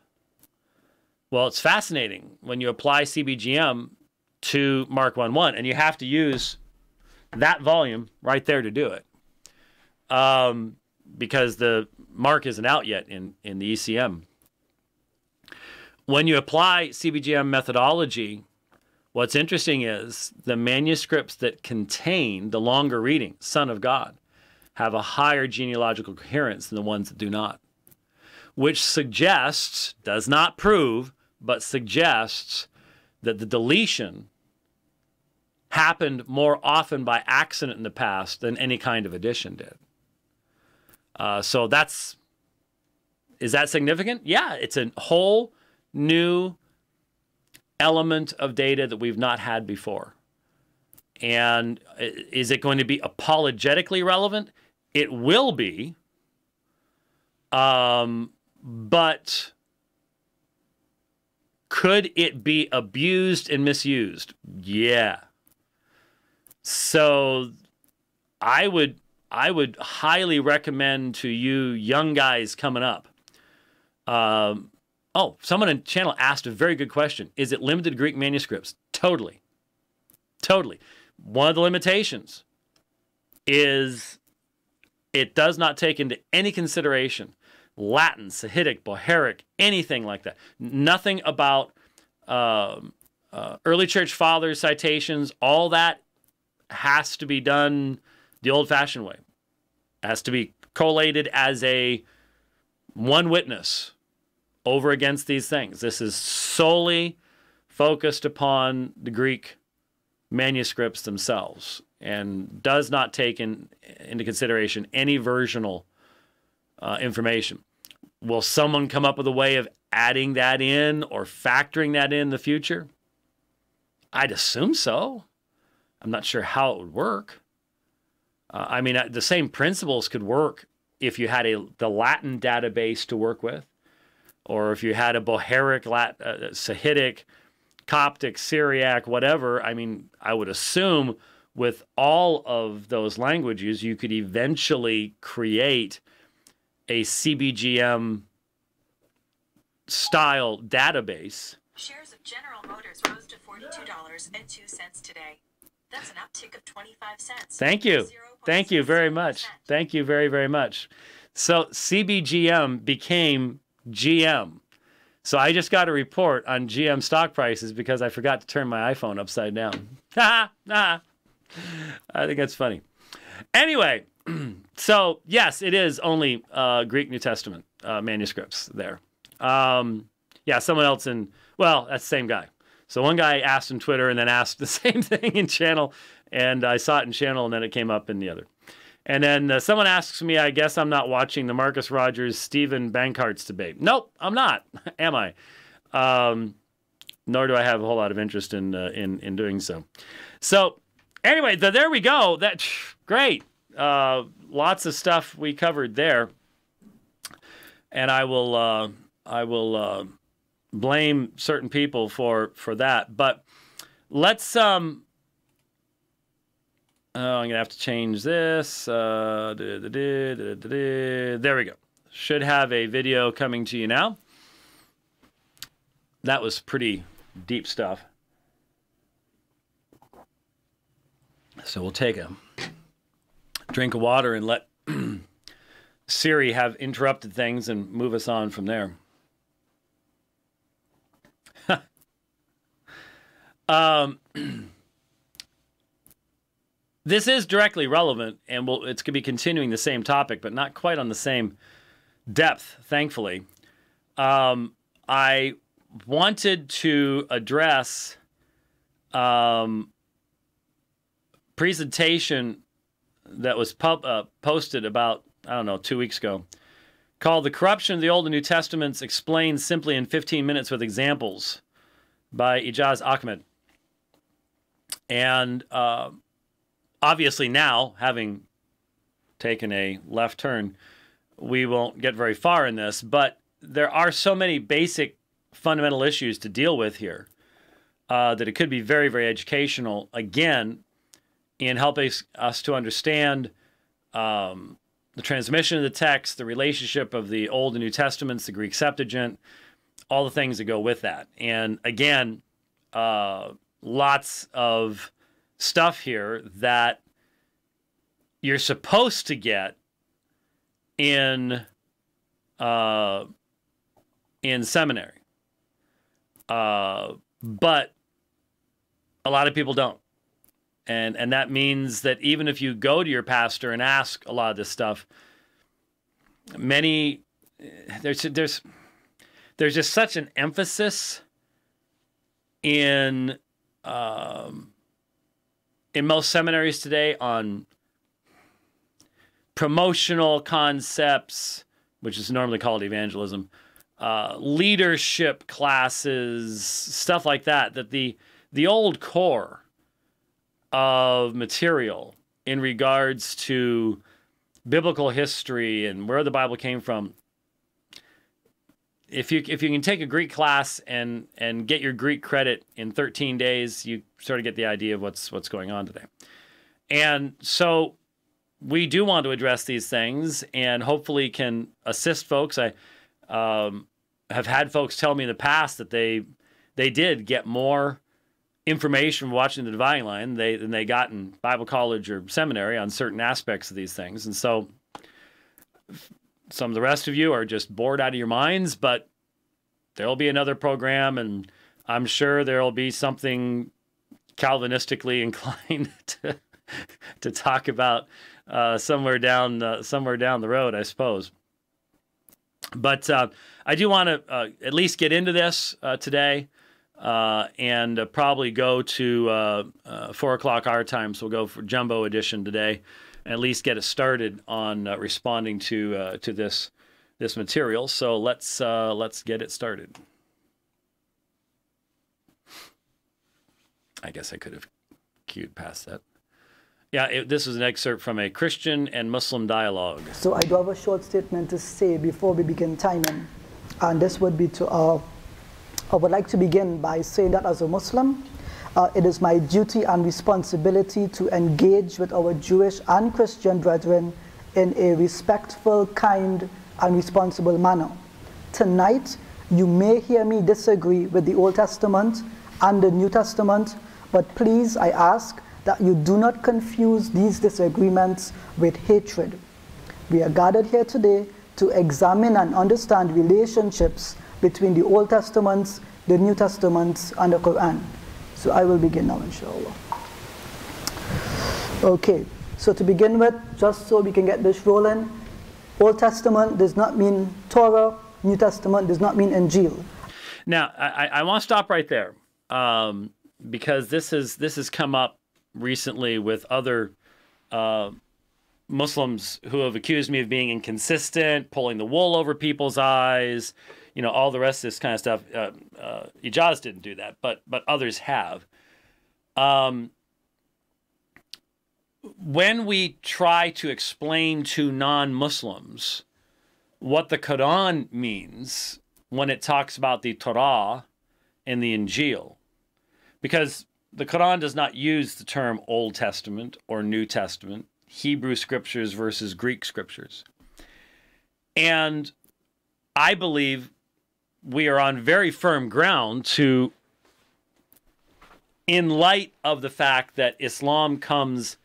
Well, it's fascinating when you apply CBGM to Mark 1:1, and you have to use that volume right there to do it, because the mark isn't out yet in the ECM. When you apply CBGM methodology, what's interesting is the manuscripts that contain the longer reading, Son of God, have a higher genealogical coherence than the ones that do not, which suggests, does not prove, but suggests that the deletion happened more often by accident in the past than any kind of addition did. So is that significant? Yeah, it's a whole new element of data that we've not had before. And is it going to be apologetically relevant? It will be, but could it be abused and misused? Yeah. So I would highly recommend to you young guys coming up. Someone in the channel asked a very good question. Is it limited to Greek manuscripts? Totally. Totally. One of the limitations is it does not take into any consideration Latin, Sahidic, Bohairic, anything like that. Nothing about early church fathers, citations, all that has to be done the old-fashioned way. It has to be collated as a one witness over against these things. This is solely focused upon the Greek manuscripts themselves and does not take into consideration any versional information. Will someone come up with a way of adding that in or factoring that in the future? I'd assume so. I'm not sure how it would work. I mean, the same principles could work if you had the Latin database to work with, or if you had a Bohairic, Sahidic, Coptic, Syriac, whatever. I mean, I would assume with all of those languages, you could eventually create a CBGM style database. Shares of General Motors rose to $42.02 today. That's an uptick of 25 cents. Thank you. Thank you very much. Thank you very, very much. So CBGM became GM. So I just got a report on GM stock prices because I forgot to turn my iPhone upside down. I think that's funny. Anyway, so yes, it is only Greek New Testament manuscripts there. Yeah, someone else well, that's the same guy. So one guy asked in Twitter and then asked the same thing in channel, and I saw it in channel and then it came up in the other. And then someone asks me, I guess I'm not watching the Marcus Rogers, Stephen Bankhart's debate. Nope, I'm not, am I? Nor do I have a whole lot of interest in doing so. So anyway, there we go. That's great. Lots of stuff we covered there, and I will blame certain people for that. But let's oh, I'm gonna have to change this. There we go. Should have a video coming to you now. That was pretty deep stuff. So we'll take a drink of water and let Siri have interrupted things and move us on from there. This is directly relevant, and it's going to be continuing the same topic, but not quite on the same depth, thankfully. I wanted to address presentation that was posted about, I don't know, 2 weeks ago, called The Corruption of the Old and New Testaments Explained Simply in 15 Minutes with Examples by Ijaz Ahmad. And obviously now, having taken a left turn, we won't get very far in this, but there are so many basic fundamental issues to deal with here that it could be very, very educational, again, in helping us to understand the transmission of the text, the relationship of the Old and New Testaments, the Greek Septuagint, all the things that go with that. And again, lots of stuff here that you're supposed to get in seminary. But a lot of people don't. And that means that even if you go to your pastor and ask a lot of this stuff, there's just such an emphasis in most seminaries today on promotional concepts, which is normally called evangelism, leadership classes, stuff like that, that the old core of material in regards to biblical history and where the Bible came from. If you can take a Greek class and get your Greek credit in 13 days, you sort of get the idea of what's going on today. And so we do want to address these things and hopefully can assist folks. I have had folks tell me in the past that they did get more information from watching the Dividing Line than they got in Bible college or seminary on certain aspects of these things. And so some of the rest of you are just bored out of your minds, but there'll be another program, and I'm sure there'll be something Calvinistically inclined to talk about somewhere down the road, I suppose. But I do want to at least get into this today. And probably go to 4 o'clock our time, so we'll go for Jumbo Edition today, and at least get it started on responding to this material. So let's get it started. I guess I could have queued past that. Yeah, this is an excerpt from a Christian and Muslim dialogue. So I do have a short statement to say before we begin timing, and this would be to I would like to begin by saying that as a Muslim, it is my duty and responsibility to engage with our Jewish and Christian brethren in a respectful, kind, and responsible manner. Tonight, you may hear me disagree with the Old Testament and the New Testament, but please, I ask that you do not confuse these disagreements with hatred. We are gathered here today to examine and understand relationships between the Old Testaments, the New Testaments, and the Quran. So I will begin now, inshallah. Okay, so to begin with, just so we can get this rolling, Old Testament does not mean Torah, New Testament does not mean Injil. Now, I want to stop right there, because this has come up recently with other Muslims who have accused me of being inconsistent, pulling the wool over people's eyes, you know, all the rest of this kind of stuff. Ijaz didn't do that, but others have. When we try to explain to non-Muslims what the Quran means when it talks about the Torah and the Injil, because the Quran does not use the term Old Testament or New Testament, Hebrew scriptures versus Greek scriptures. And I believe we are on very firm ground to, in light of the fact that Islam comes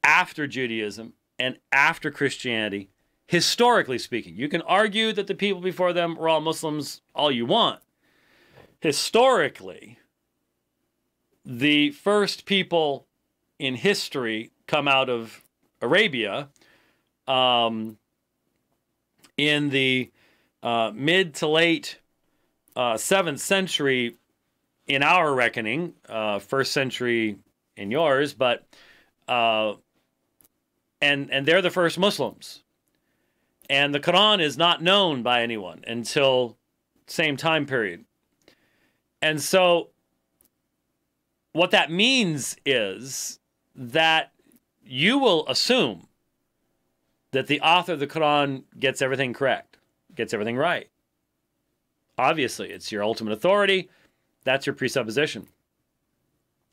after Judaism and after Christianity, historically speaking. You can argue that the people before them were all Muslims all you want. Historically, the first people in history come out of Arabia in the mid to late 7th century in our reckoning, 1st century in yours, but and they're the first Muslims. And the Quran is not known by anyone until same time period. And so what that means is that you will assume that the author of the Quran gets everything correct, gets everything right. Obviously, it's your ultimate authority. That's your presupposition.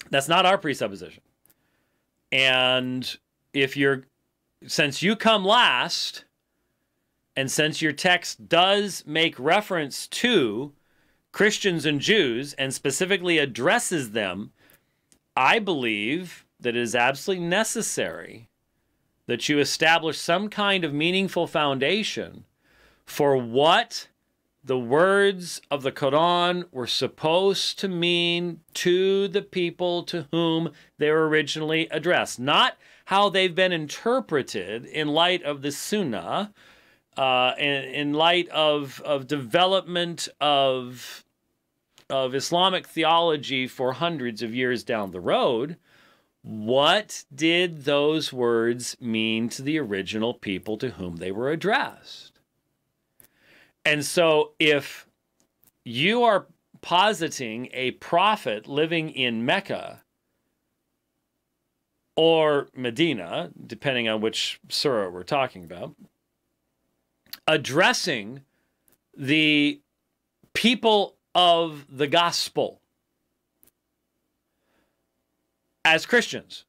That's not our presupposition. And since you come last, and since your text does make reference to Christians and Jews and specifically addresses them, I believe that it is absolutely necessary that you establish some kind of meaningful foundation for what the words of the Quran were supposed to mean to the people to whom they were originally addressed. Not how they've been interpreted in light of the Sunnah, in light of development of Islamic theology for hundreds of years down the road. What did those words mean to the original people to whom they were addressed? And so if you are positing a prophet living in Mecca or Medina, depending on which surah we're talking about, addressing the people of the gospel as Christians,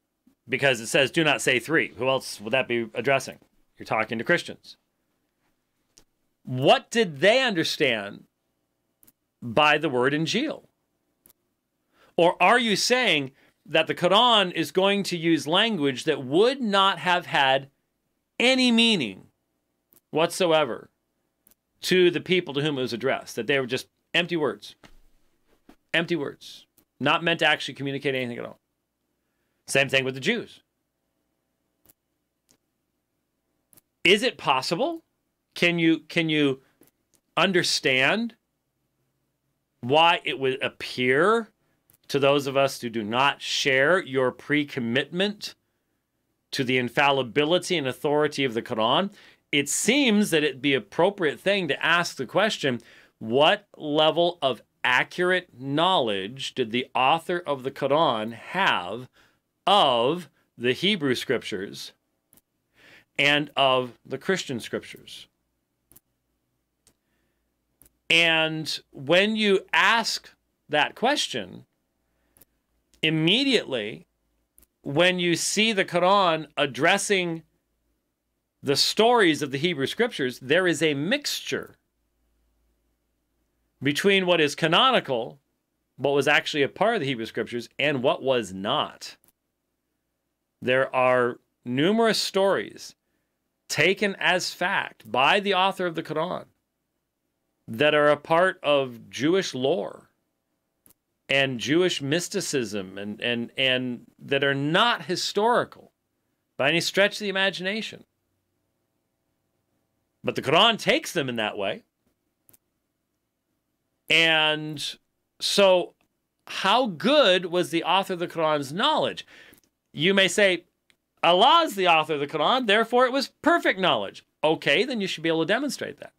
because it says, do not say three. Who else would that be addressing? You're talking to Christians. What did they understand by the word Injil? Or are you saying that the Quran is going to use language that would not have had any meaning whatsoever to the people to whom it was addressed? That they were just empty words, not meant to actually communicate anything at all. Same thing with the Jews. Is it possible? Can you understand why it would appear to those of us who do not share your pre-commitment to the infallibility and authority of the Quran? It seems that it'd be an appropriate thing to ask the question, what level of accurate knowledge did the author of the Quran have of the Hebrew scriptures and of the Christian scriptures? And when you ask that question, immediately when you see the Quran addressing the stories of the Hebrew scriptures, there is a mixture between what is canonical, what was actually a part of the Hebrew scriptures, and what was not. There are numerous stories taken as fact by the author of the Quran that are a part of Jewish lore and Jewish mysticism and that are not historical by any stretch of the imagination. But the Quran takes them in that way. And so how good was the author of the Quran's knowledge? You may say, Allah is the author of the Quran, therefore it was perfect knowledge. Okay, then you should be able to demonstrate that.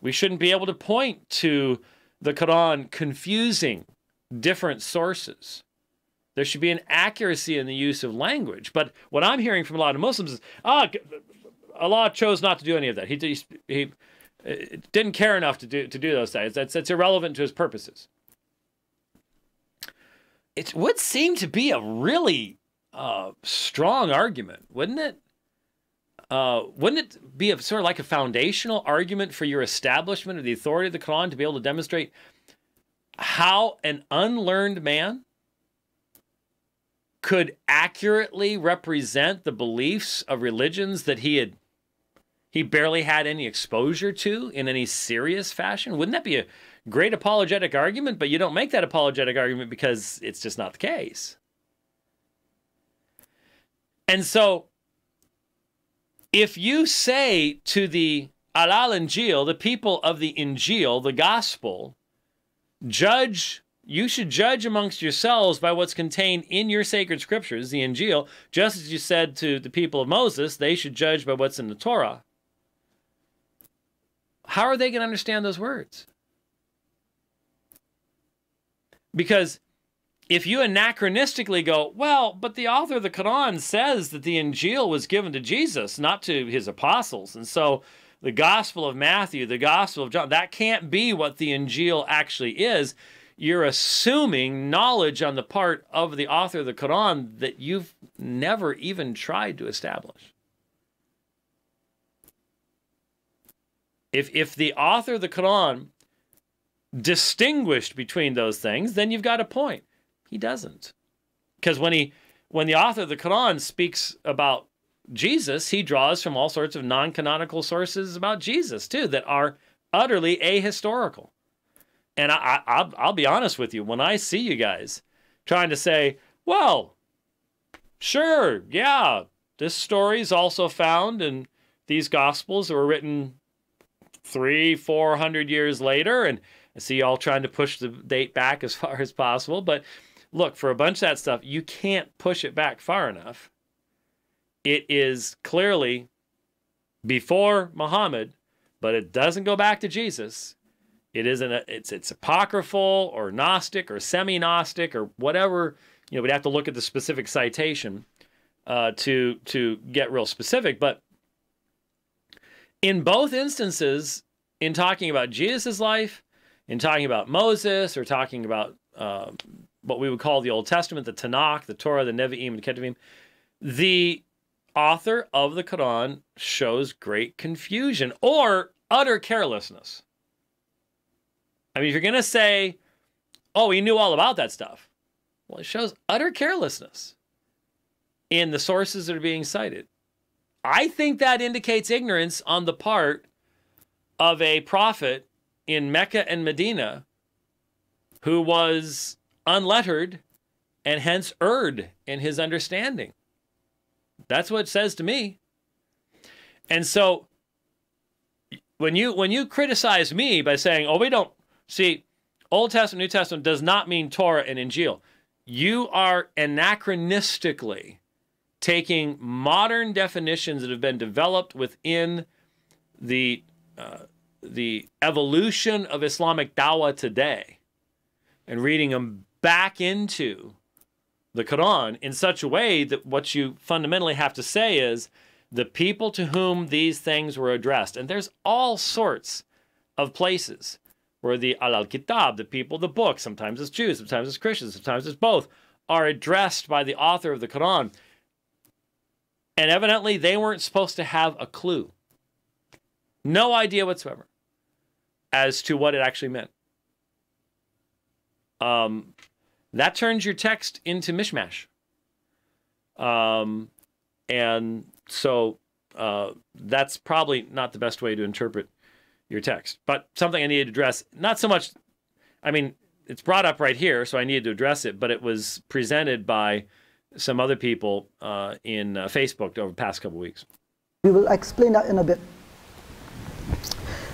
We shouldn't be able to point to the Quran confusing different sources. There should be an accuracy in the use of language. But what I'm hearing from a lot of Muslims is, Allah chose not to do any of that. He didn't care enough to do those things. That's irrelevant to his purposes. It would seem to be a really strong argument, wouldn't it? Wouldn't it be sort of like a foundational argument for your establishment of the authority of the Quran to be able to demonstrate how an unlearned man could accurately represent the beliefs of religions that he barely had any exposure to in any serious fashion? Wouldn't that be a great apologetic argument? But you don't make that apologetic argument because it's just not the case. And so, if you say to the Al-Injil, the people of the Injil, the gospel, you should judge amongst yourselves by what's contained in your sacred scriptures, the Injil, just as you said to the people of Moses, they should judge by what's in the Torah. How are they going to understand those words? Because if you anachronistically go, well, but the author of the Quran says that the Injil was given to Jesus, not to his apostles, and so the Gospel of Matthew, the Gospel of John, that can't be what the Injil actually is. You're assuming knowledge on the part of the author of the Quran that you've never even tried to establish. If the author of the Quran distinguished between those things, then you've got a point. He doesn't. Because when the author of the Quran speaks about Jesus, he draws from all sorts of non-canonical sources about Jesus, too, that are utterly ahistorical. And I'll be honest with you, when I see you guys trying to say, well, sure, yeah, this story is also found in these Gospels that were written 300-400 years later, and I see y'all trying to push the date back as far as possible, but look, for a bunch of that stuff, you can't push it back far enough. It is clearly before Muhammad, but it doesn't go back to Jesus. It's apocryphal or Gnostic or semi-Gnostic or whatever. You know, we'd have to look at the specific citation to get real specific. But in both instances, in talking about Jesus' life, in talking about Moses, or talking about what we would call the Old Testament, the Tanakh, the Torah, the Nevi'im, and Ketuvim, the author of the Quran shows great confusion or utter carelessness. I mean, if you're going to say, oh, he knew all about that stuff, well, it shows utter carelessness in the sources that are being cited. I think that indicates ignorance on the part of a prophet in Mecca and Medina who was unlettered and hence erred in his understanding. That's what it says to me. And so when you criticize me by saying, oh, we don't see, Old Testament, New Testament does not mean Torah and Injil, you are anachronistically taking modern definitions that have been developed within the evolution of Islamic dawah today and reading them back into the Quran in such a way that what you fundamentally have to say is the people to whom these things were addressed. And there's all sorts of places where the al-Kitab, the people, the book, sometimes it's Jews, sometimes it's Christians, sometimes it's both, are addressed by the author of the Quran. And evidently they weren't supposed to have a clue. No idea whatsoever as to what it actually meant. That turns your text into mishmash. And so that's probably not the best way to interpret your text. But something I needed to address, not so much, I mean, it's brought up right here, so I needed to address it, but it was presented by some other people in Facebook over the past couple of weeks. We will explain that in a bit.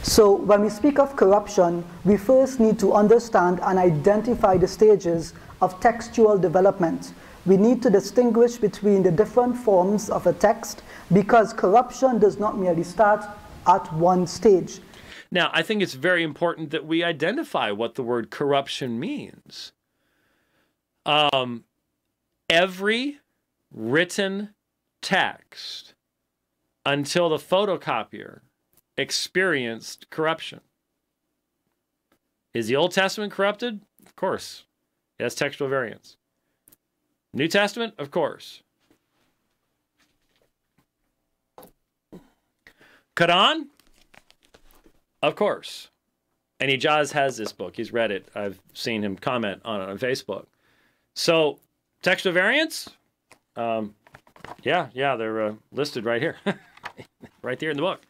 So when we speak of corruption, we first need to understand and identify the stages of textual development. We need to distinguish between the different forms of a text because corruption does not merely start at one stage. Now, I think it's very important that we identify what the word corruption means. Every written text until the photocopier experienced corruption. Is the Old Testament corrupted? Of course. It has textual variants. New Testament? Of course. Quran? Of course. And Ijaz has this book. He's read it. I've seen him comment on it on Facebook. So, textual variants? Yeah, they're listed right here. Right there in the book.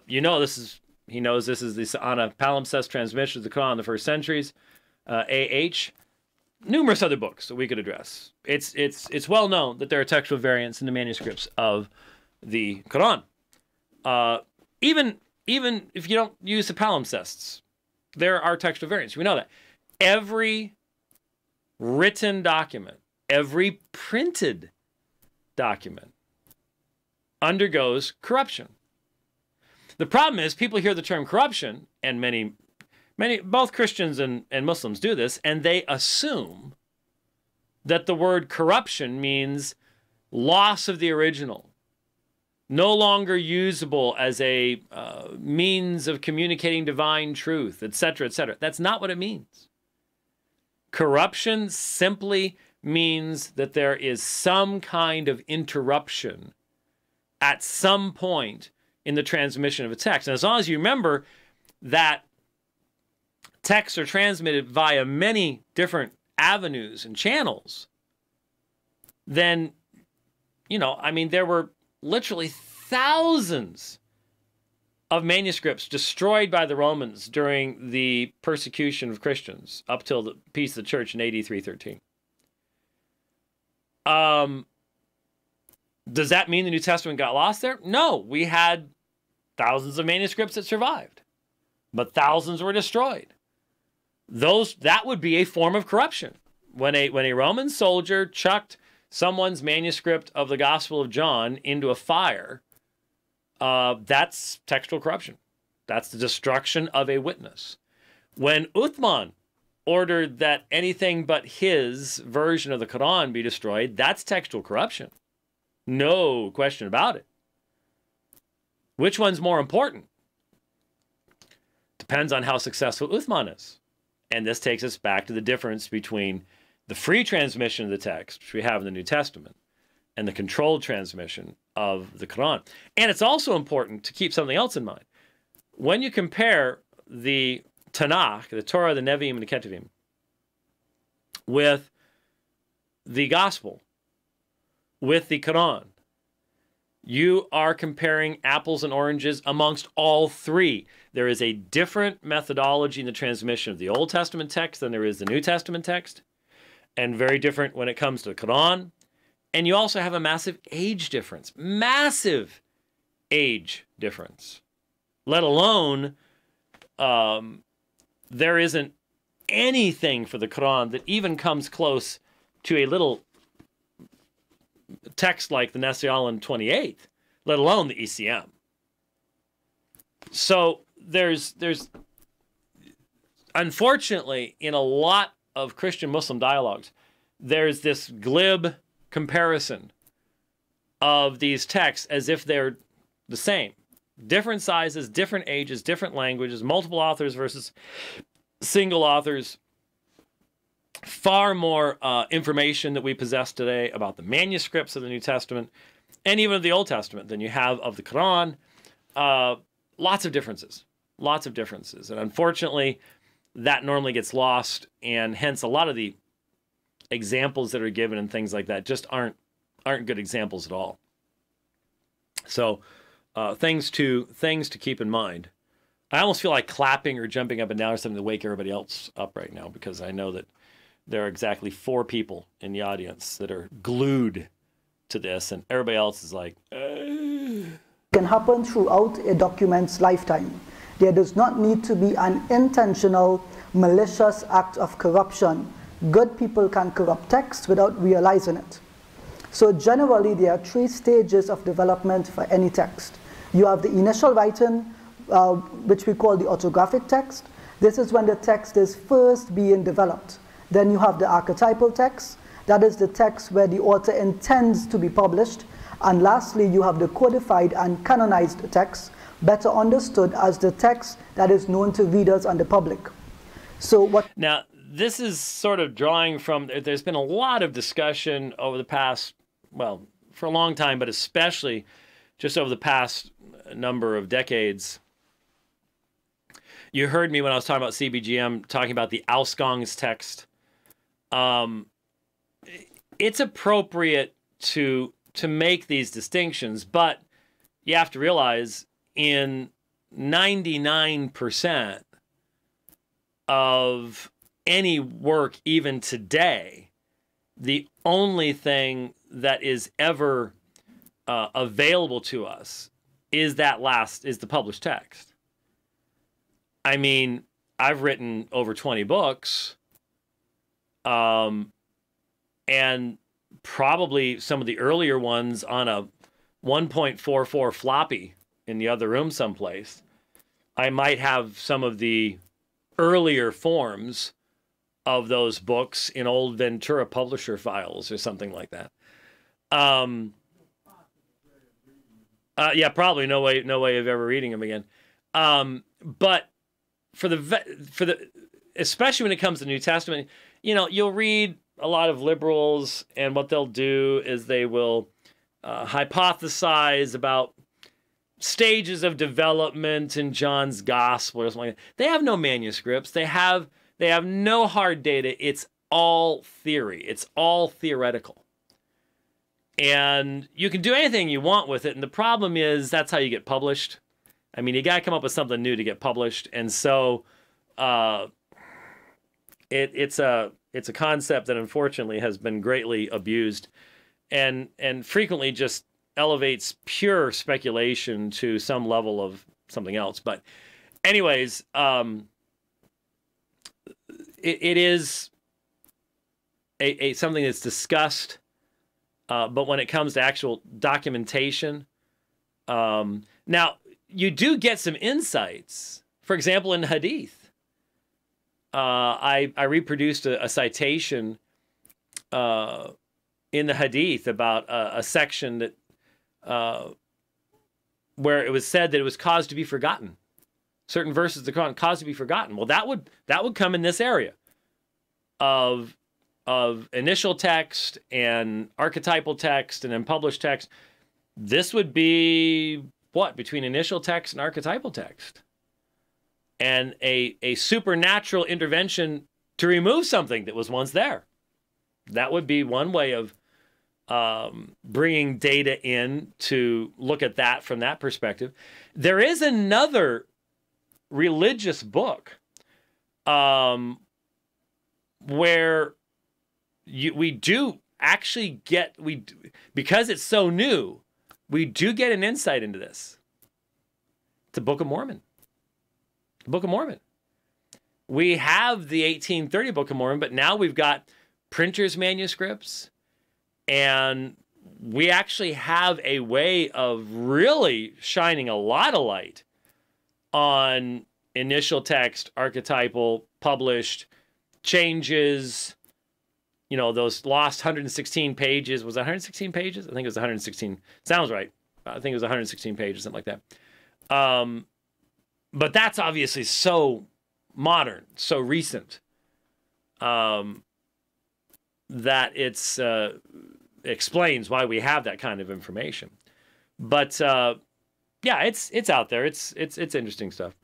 You know this is, he knows this is the on a palimpsest transmission of the Quran in the first centuries. A.H. Numerous other books that we could address. It's well known that there are textual variants in the manuscripts of the Quran. Even if you don't use the palimpsests, there are textual variants. We know that. Every written document, every printed document undergoes corruption. The problem is people hear the term corruption, and many, both Christians and Muslims do this, and they assume that the word corruption means loss of the original, no longer usable as a means of communicating divine truth, etc., etc. That's not what it means. Corruption simply means that there is some kind of interruption at some point in the transmission of a text. And as long as you remember that texts are transmitted via many different avenues and channels, then, you know, I mean, there were literally thousands of manuscripts destroyed by the Romans during the persecution of Christians up till the peace of the church in AD 313. Does that mean the New Testament got lost there? No, we had thousands of manuscripts that survived, but thousands were destroyed. That would be a form of corruption. When a Roman soldier chucked someone's manuscript of the Gospel of John into a fire, that's textual corruption. That's the destruction of a witness. When Uthman ordered that anything but his version of the Quran be destroyed, that's textual corruption. No question about it. Which one's more important? Depends on how successful Uthman is. And this takes us back to the difference between the free transmission of the text, which we have in the New Testament, and the controlled transmission of the Quran. And it's also important to keep something else in mind. When you compare the Tanakh, the Torah, the Nevi'im, and the Ketuvim, with the Gospel, with the Quran, you are comparing apples and oranges amongst all three. There is a different methodology in the transmission of the Old Testament text than there is the New Testament text, and very different when it comes to the Quran. And you also have a massive age difference. Massive age difference. Let alone, there isn't anything for the Quran that even comes close to a little text like the Nasial and 28th, let alone the ECM. So there's unfortunately, in a lot of Christian-Muslim dialogues, there's this glib comparison of these texts as if they're the same. Different sizes, different ages, different languages, multiple authors versus single authors. Far more information that we possess today about the manuscripts of the New Testament and even of the Old Testament than you have of the Quran. Lots of differences. Lots of differences. And unfortunately, that normally gets lost, and hence a lot of the examples that are given and things like that just aren't good examples at all. So things to keep in mind. I almost feel like clapping or jumping up and down or something to wake everybody else up right now, because I know that there are exactly 4 people in the audience that are glued to this, and everybody else is like, Can happen throughout a document's lifetime. There does not need to be an intentional, malicious act of corruption. Good people can corrupt text without realizing it. So generally, there are 3 stages of development for any text. You have the initial writing, which we call the orthographic text. This is when the text is first being developed. Then you have the archetypal text. That is the text where the author intends to be published. And lastly, you have the codified and canonized text, better understood as the text that is known to readers and the public. So what... Now, this is sort of drawing from, there's been a lot of discussion over the past, well, for a long time, but especially just over the past number of decades. You heard me when I was talking about CBGM, talking about the Ausgangs text. It's appropriate to make these distinctions, but you have to realize in 99% of any work, even today, the only thing that is ever available to us is the published text. I mean, I've written over 20 books, and probably some of the earlier ones on a 1.44 floppy in the other room someplace. I might have some of the earlier forms of those books in old Ventura publisher files or something like that. Yeah, probably no way of ever reading them again. But for the especially when it comes to New Testament, you know, you'll read a lot of liberals, and what they'll do is they will hypothesize about stages of development in John's gospel or something like that. They have no manuscripts. They have no hard data. It's all theory. It's all theoretical. And you can do anything you want with it. And the problem is that's how you get published. I mean, you got to come up with something new to get published. And so it's a concept that unfortunately has been greatly abused and frequently just elevates pure speculation to some level of something else. But anyways, it is something that's discussed, but when it comes to actual documentation, now you do get some insights. For example, in Hadith, I reproduced a citation in the Hadith about a section that where it was said that it was caused to be forgotten. Certain verses of the Quran caused to be forgotten. Well, that would come in this area of initial text and archetypal text and then published text. This would be what, between initial text and archetypal text, and a supernatural intervention to remove something that was once there. That would be one way of bringing data in to look at that from that perspective. There is another religious book where we do actually get, because it's so new, we do get an insight into this. It's the Book of Mormon. The Book of Mormon. We have the 1830 Book of Mormon, but now we've got printers' manuscripts, and we actually have a way of really shining a lot of light on initial text, archetypal, published, changes, you know, those lost 116 pages. Was it 116 pages? I think it was 116. Sounds right. I think it was 116 pages, something like that. But that's obviously so modern, so recent, that it's explains why we have that kind of information. But yeah, it's out there. It's interesting stuff.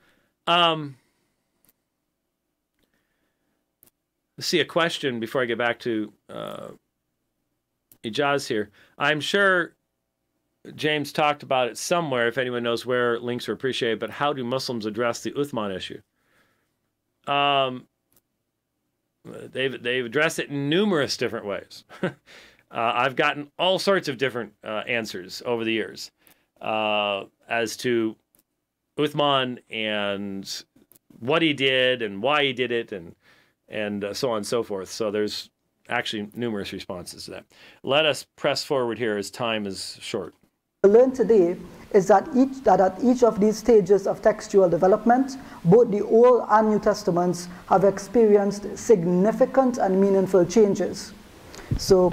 Let's see a question before I get back to Ijaz here. I'm sure James talked about it somewhere. If anyone knows where, links are appreciated. But how do Muslims address the Uthman issue? They've addressed it in numerous different ways. I've gotten all sorts of different answers over the years as to Uthman and what he did and why he did it and so on and so forth. So there's actually numerous responses to that. Let us press forward here as time is short. learn today is that at each of these stages of textual development, both the Old and New Testaments have experienced significant and meaningful changes. So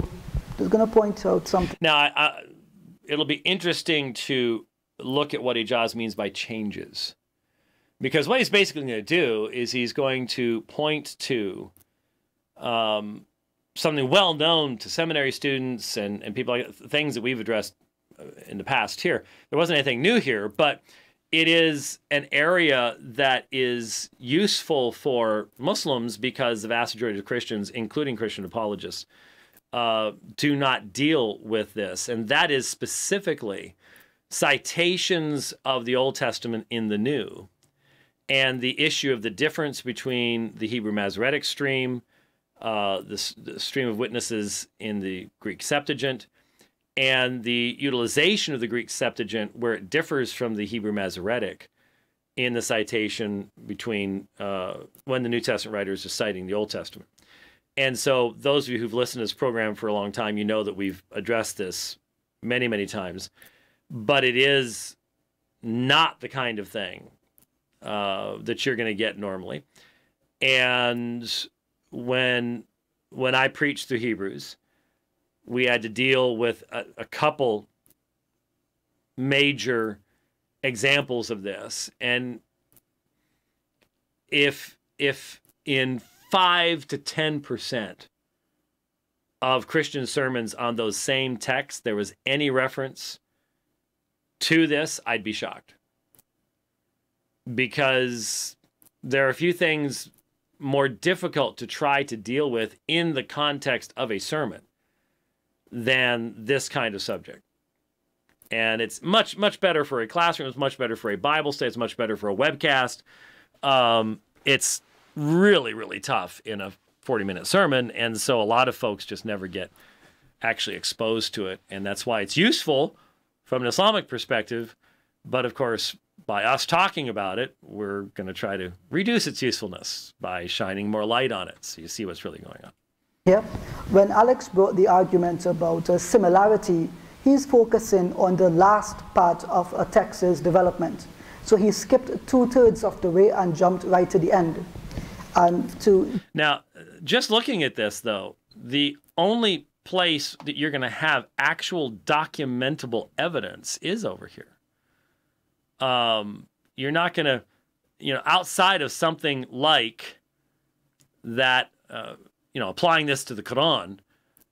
just going to point out something. Now, it'll be interesting to look at what Ijaz means by changes. Because what he's basically going to do is he's going to point to something well known to seminary students and people, like things that we've addressed in the past here. There wasn't anything new here, but it is an area that is useful for Muslims because the vast majority of Christians, including Christian apologists, do not deal with this. And that is specifically citations of the Old Testament in the New, and the issue of the difference between the Hebrew Masoretic stream, the stream of witnesses in the Greek Septuagint, and the utilization of the Greek Septuagint where it differs from the Hebrew Masoretic in the citation between when the New Testament writers are citing the Old Testament. And so those of you who've listened to this program for a long time, you know that we've addressed this many, many times, but it is not the kind of thing that you're going to get normally. And when I preached through Hebrews, we had to deal with a couple major examples of this. And if in 5 to 10% of Christian sermons on those same texts there was any reference to this, I'd be shocked. Because there are a few things more difficult to try to deal with in the context of a sermon than this kind of subject. And it's much, much better for a classroom. It's much better for a Bible study. It's much better for a webcast. It's really, really tough in a 40-minute sermon. And so a lot of folks just never get actually exposed to it. And that's why it's useful from an Islamic perspective. But of course, by us talking about it, we're going to try to reduce its usefulness by shining more light on it so you see what's really going on. Yeah. When Alex brought the argument about similarity, he's focusing on the last part of a text's development. So he skipped 2/3 of the way and jumped right to the end. Now, just looking at this, though, the only place that you're going to have actual documentable evidence is over here. You're not going to, outside of something like that, applying this to the Quran,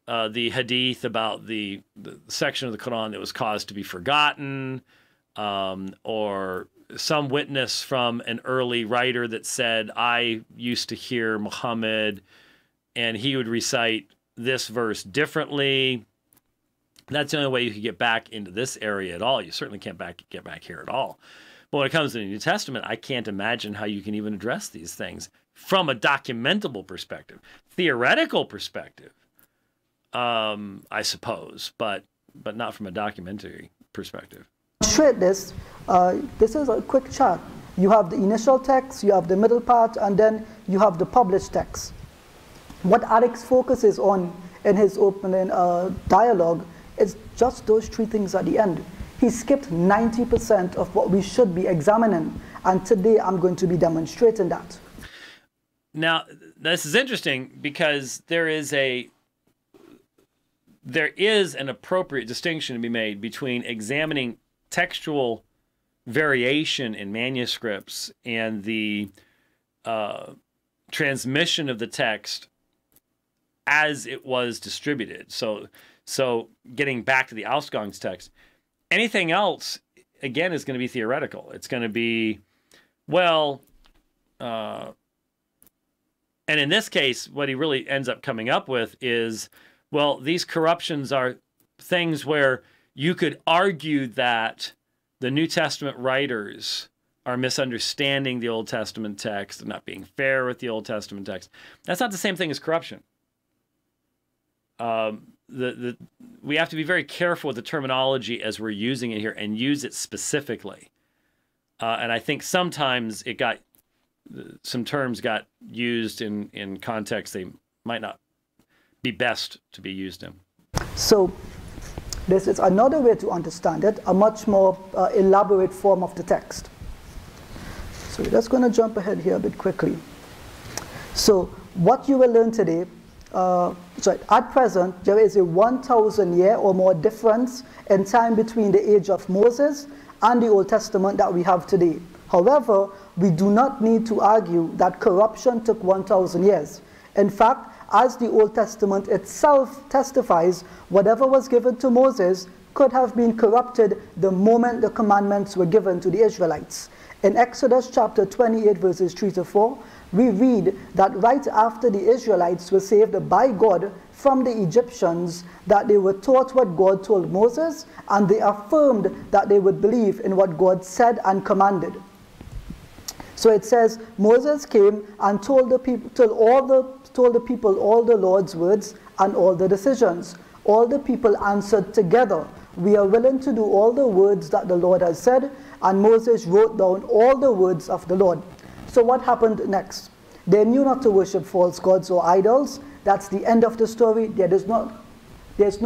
the hadith about the section of the Quran that was caused to be forgotten, or some witness from an early writer that said, I used to hear Muhammad and he would recite this verse differently. That's the only way you can get back into this area at all. You certainly can't get back here at all. But when it comes to the New Testament, I can't imagine how you can even address these things from a documentable perspective. Theoretical perspective, I suppose, but not from a documentary perspective. Illustrate this. This is a quick chart. You have the initial text, you have the middle part, and then you have the published text. What Alex focuses on in his opening dialogue is just those three things at the end. He skipped 90% of what we should be examining, and today I'm going to be demonstrating that. Now, this is interesting because there is an appropriate distinction to be made between examining textual variation in manuscripts and the transmission of the text as it was distributed. So getting back to the Ausgangstext text, anything else, again, is going to be theoretical. It's going to be, well, and in this case, what he really ends up coming up with is, well, these corruptions are things where you could argue that the New Testament writers are misunderstanding the Old Testament text and not being fair with the Old Testament text. That's not the same thing as corruption. We have to be very careful with the terminology as we're using it here and use it specifically. And I think sometimes some terms got used in context they might not be best to be used in. So This is another way to understand it, a much more elaborate form of the text. So we're just going to jump ahead here a bit quickly. So what you will learn today, at present, there is a 1,000-year or more difference in time between the age of Moses and the Old Testament that we have today. However, we do not need to argue that corruption took 1,000 years. In fact, as the Old Testament itself testifies, whatever was given to Moses could have been corrupted the moment the commandments were given to the Israelites. In Exodus chapter 28, verses 3 to 4, we read that right after the Israelites were saved by God from the Egyptians, that they were taught what God told Moses, and they affirmed that they would believe in what God said and commanded. So it says, Moses came and told the people all the Lord's words and all the decisions. All the people answered together, "We are willing to do all the words that the Lord has said." And Moses wrote down all the words of the Lord. So what happened next? They knew not to worship false gods or idols. That's the end of the story. There's no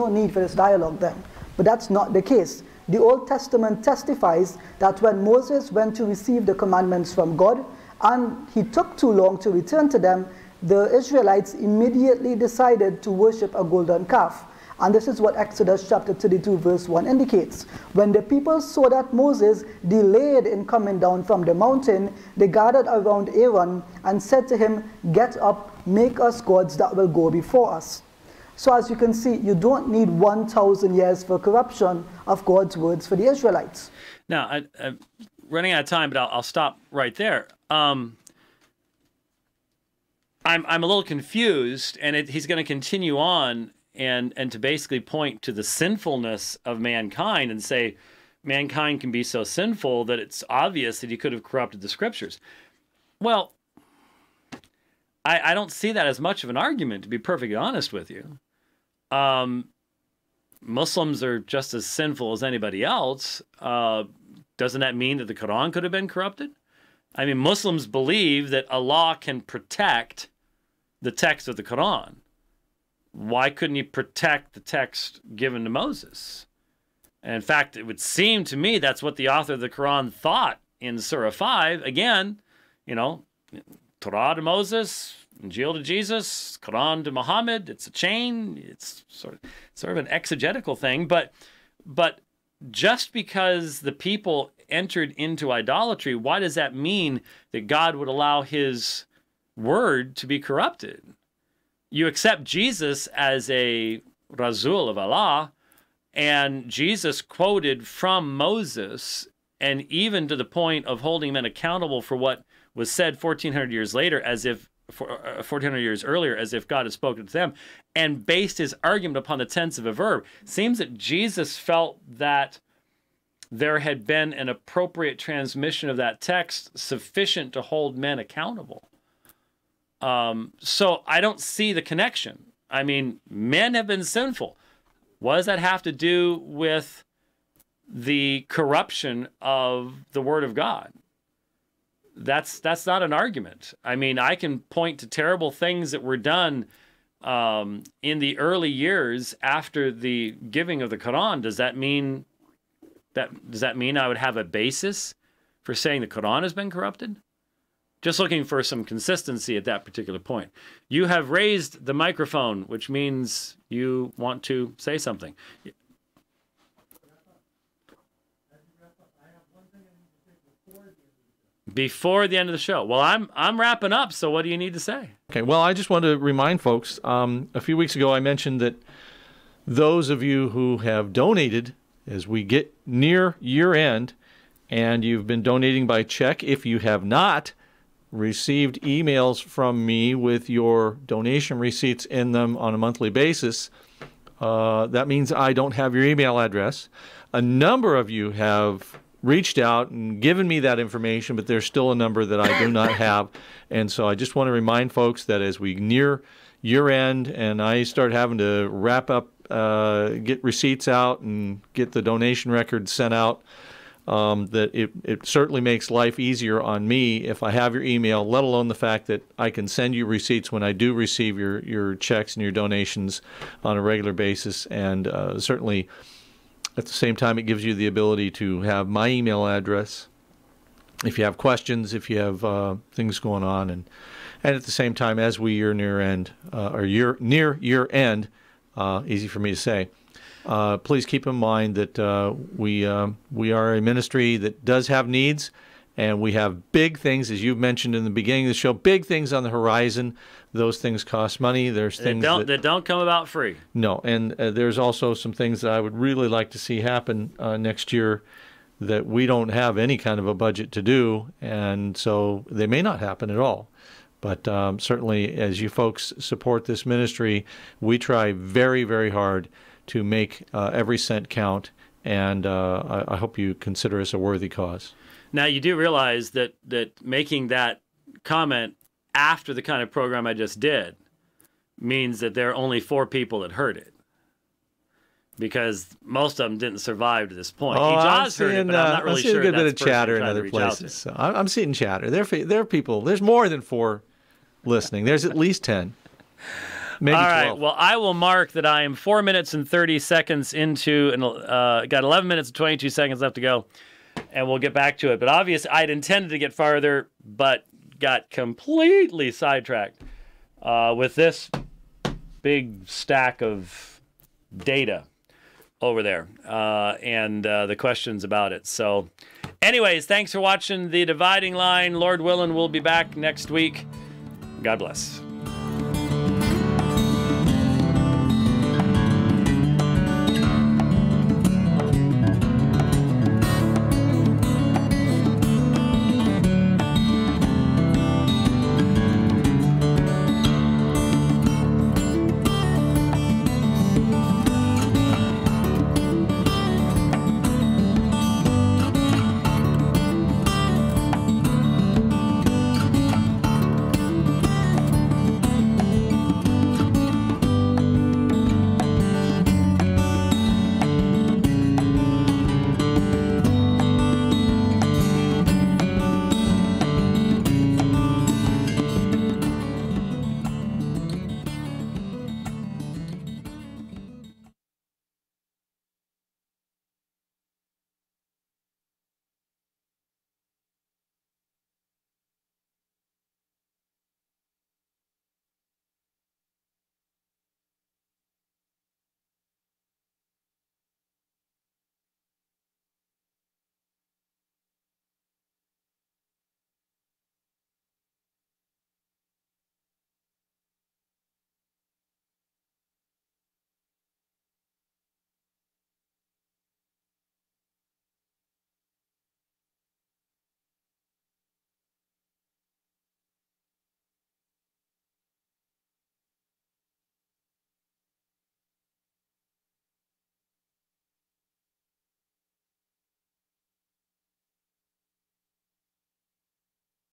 need for this dialogue then. But that's not the case. The Old Testament testifies that when Moses went to receive the commandments from God, and he took too long to return to them, the Israelites immediately decided to worship a golden calf. And this is what Exodus chapter 32 verse 1 indicates. When the people saw that Moses delayed in coming down from the mountain, they gathered around Aaron and said to him, "Get up, make us gods that will go before us." So as you can see, you don't need 1,000 years for corruption of God's words for the Israelites. Now, I'm running out of time, but I'll stop right there. I'm a little confused, and he's going to continue on and to basically point to the sinfulness of mankind and say mankind can be so sinful that it's obvious that he could have corrupted the scriptures. Well, I don't see that as much of an argument, to be perfectly honest with you. Muslims are just as sinful as anybody else. Doesn't that mean that the Quran could have been corrupted? I mean, Muslims believe that Allah can protect the text of the Quran. Why couldn't he protect the text given to Moses? And in fact, it would seem to me that's what the author of the Quran thought in Surah 5. Again, you know, Torah to Moses, Injil to Jesus, Quran to Muhammad. It's a chain. It's sort of an exegetical thing. But just because the people entered into idolatry, why does that mean that God would allow his word to be corrupted? You accept Jesus as a Rasul of Allah, and Jesus quoted from Moses, and even to the point of holding men accountable for what was said 1,400 years later, as if 1,400 years earlier, as if God had spoken to them, and based his argument upon the tense of a verb. Seems that Jesus felt that there had been an appropriate transmission of that text sufficient to hold men accountable. So I don't see the connection. I mean, men have been sinful. What does that have to do with the corruption of the Word of God? That's not an argument. I mean, I can point to terrible things that were done in the early years after the giving of the Quran. Does that mean I would have a basis for saying the Quran has been corrupted? Just looking for some consistency at that particular point. You have raised the microphone, which means you want to say something. Before the end of the show. Well, I'm wrapping up, so what do you need to say? Okay, well, I just want to remind folks, a few weeks ago I mentioned that those of you who have donated, as we get near year end, and you've been donating by check, if you have not received emails from me with your donation receipts in them on a monthly basis, that means I don't have your email address. A number of you have reached out and given me that information, but there's still a number that I do not have. And so I just want to remind folks that as we near year end and I start having to wrap up, get receipts out and get the donation records sent out, that it certainly makes life easier on me if I have your email, let alone the fact that I can send you receipts when I do receive your checks and your donations on a regular basis. And certainly At the same time, it gives you the ability to have my email address if you have questions, if you have things going on, and at the same time, as we near year end, easy for me to say. Please keep in mind that we are a ministry that does have needs, and we have big things, as you mentioned in the beginning of the show, big things on the horizon. Those things cost money. There's things that don't come about free. No, and there's also some things that I would really like to see happen next year that we don't have any kind of a budget to do, and so they may not happen at all. But certainly, as you folks support this ministry, we try very, very hard to make every cent count, and I hope you consider us a worthy cause. Now, you do realize that making that comment after the kind of program I just did means that there are only 4 people that heard it, because most of them didn't survive to this point. Ijaz heard it, but I'm not really sure. I'm seeing a good bit of chatter in other places. So I'm seeing chatter. There are people. There's more than 4 listening. There's at least 10. Maybe all 12. right. Well, I will mark that I am 4 minutes and 30 seconds into, and got 11 minutes and 22 seconds left to go, and we'll get back to it. But obviously, I'd intended to get farther, but got completely sidetracked with this big stack of data over there and the questions about it. So, anyways, thanks for watching The Dividing Line. Lord willing, we'll be back next week. God bless.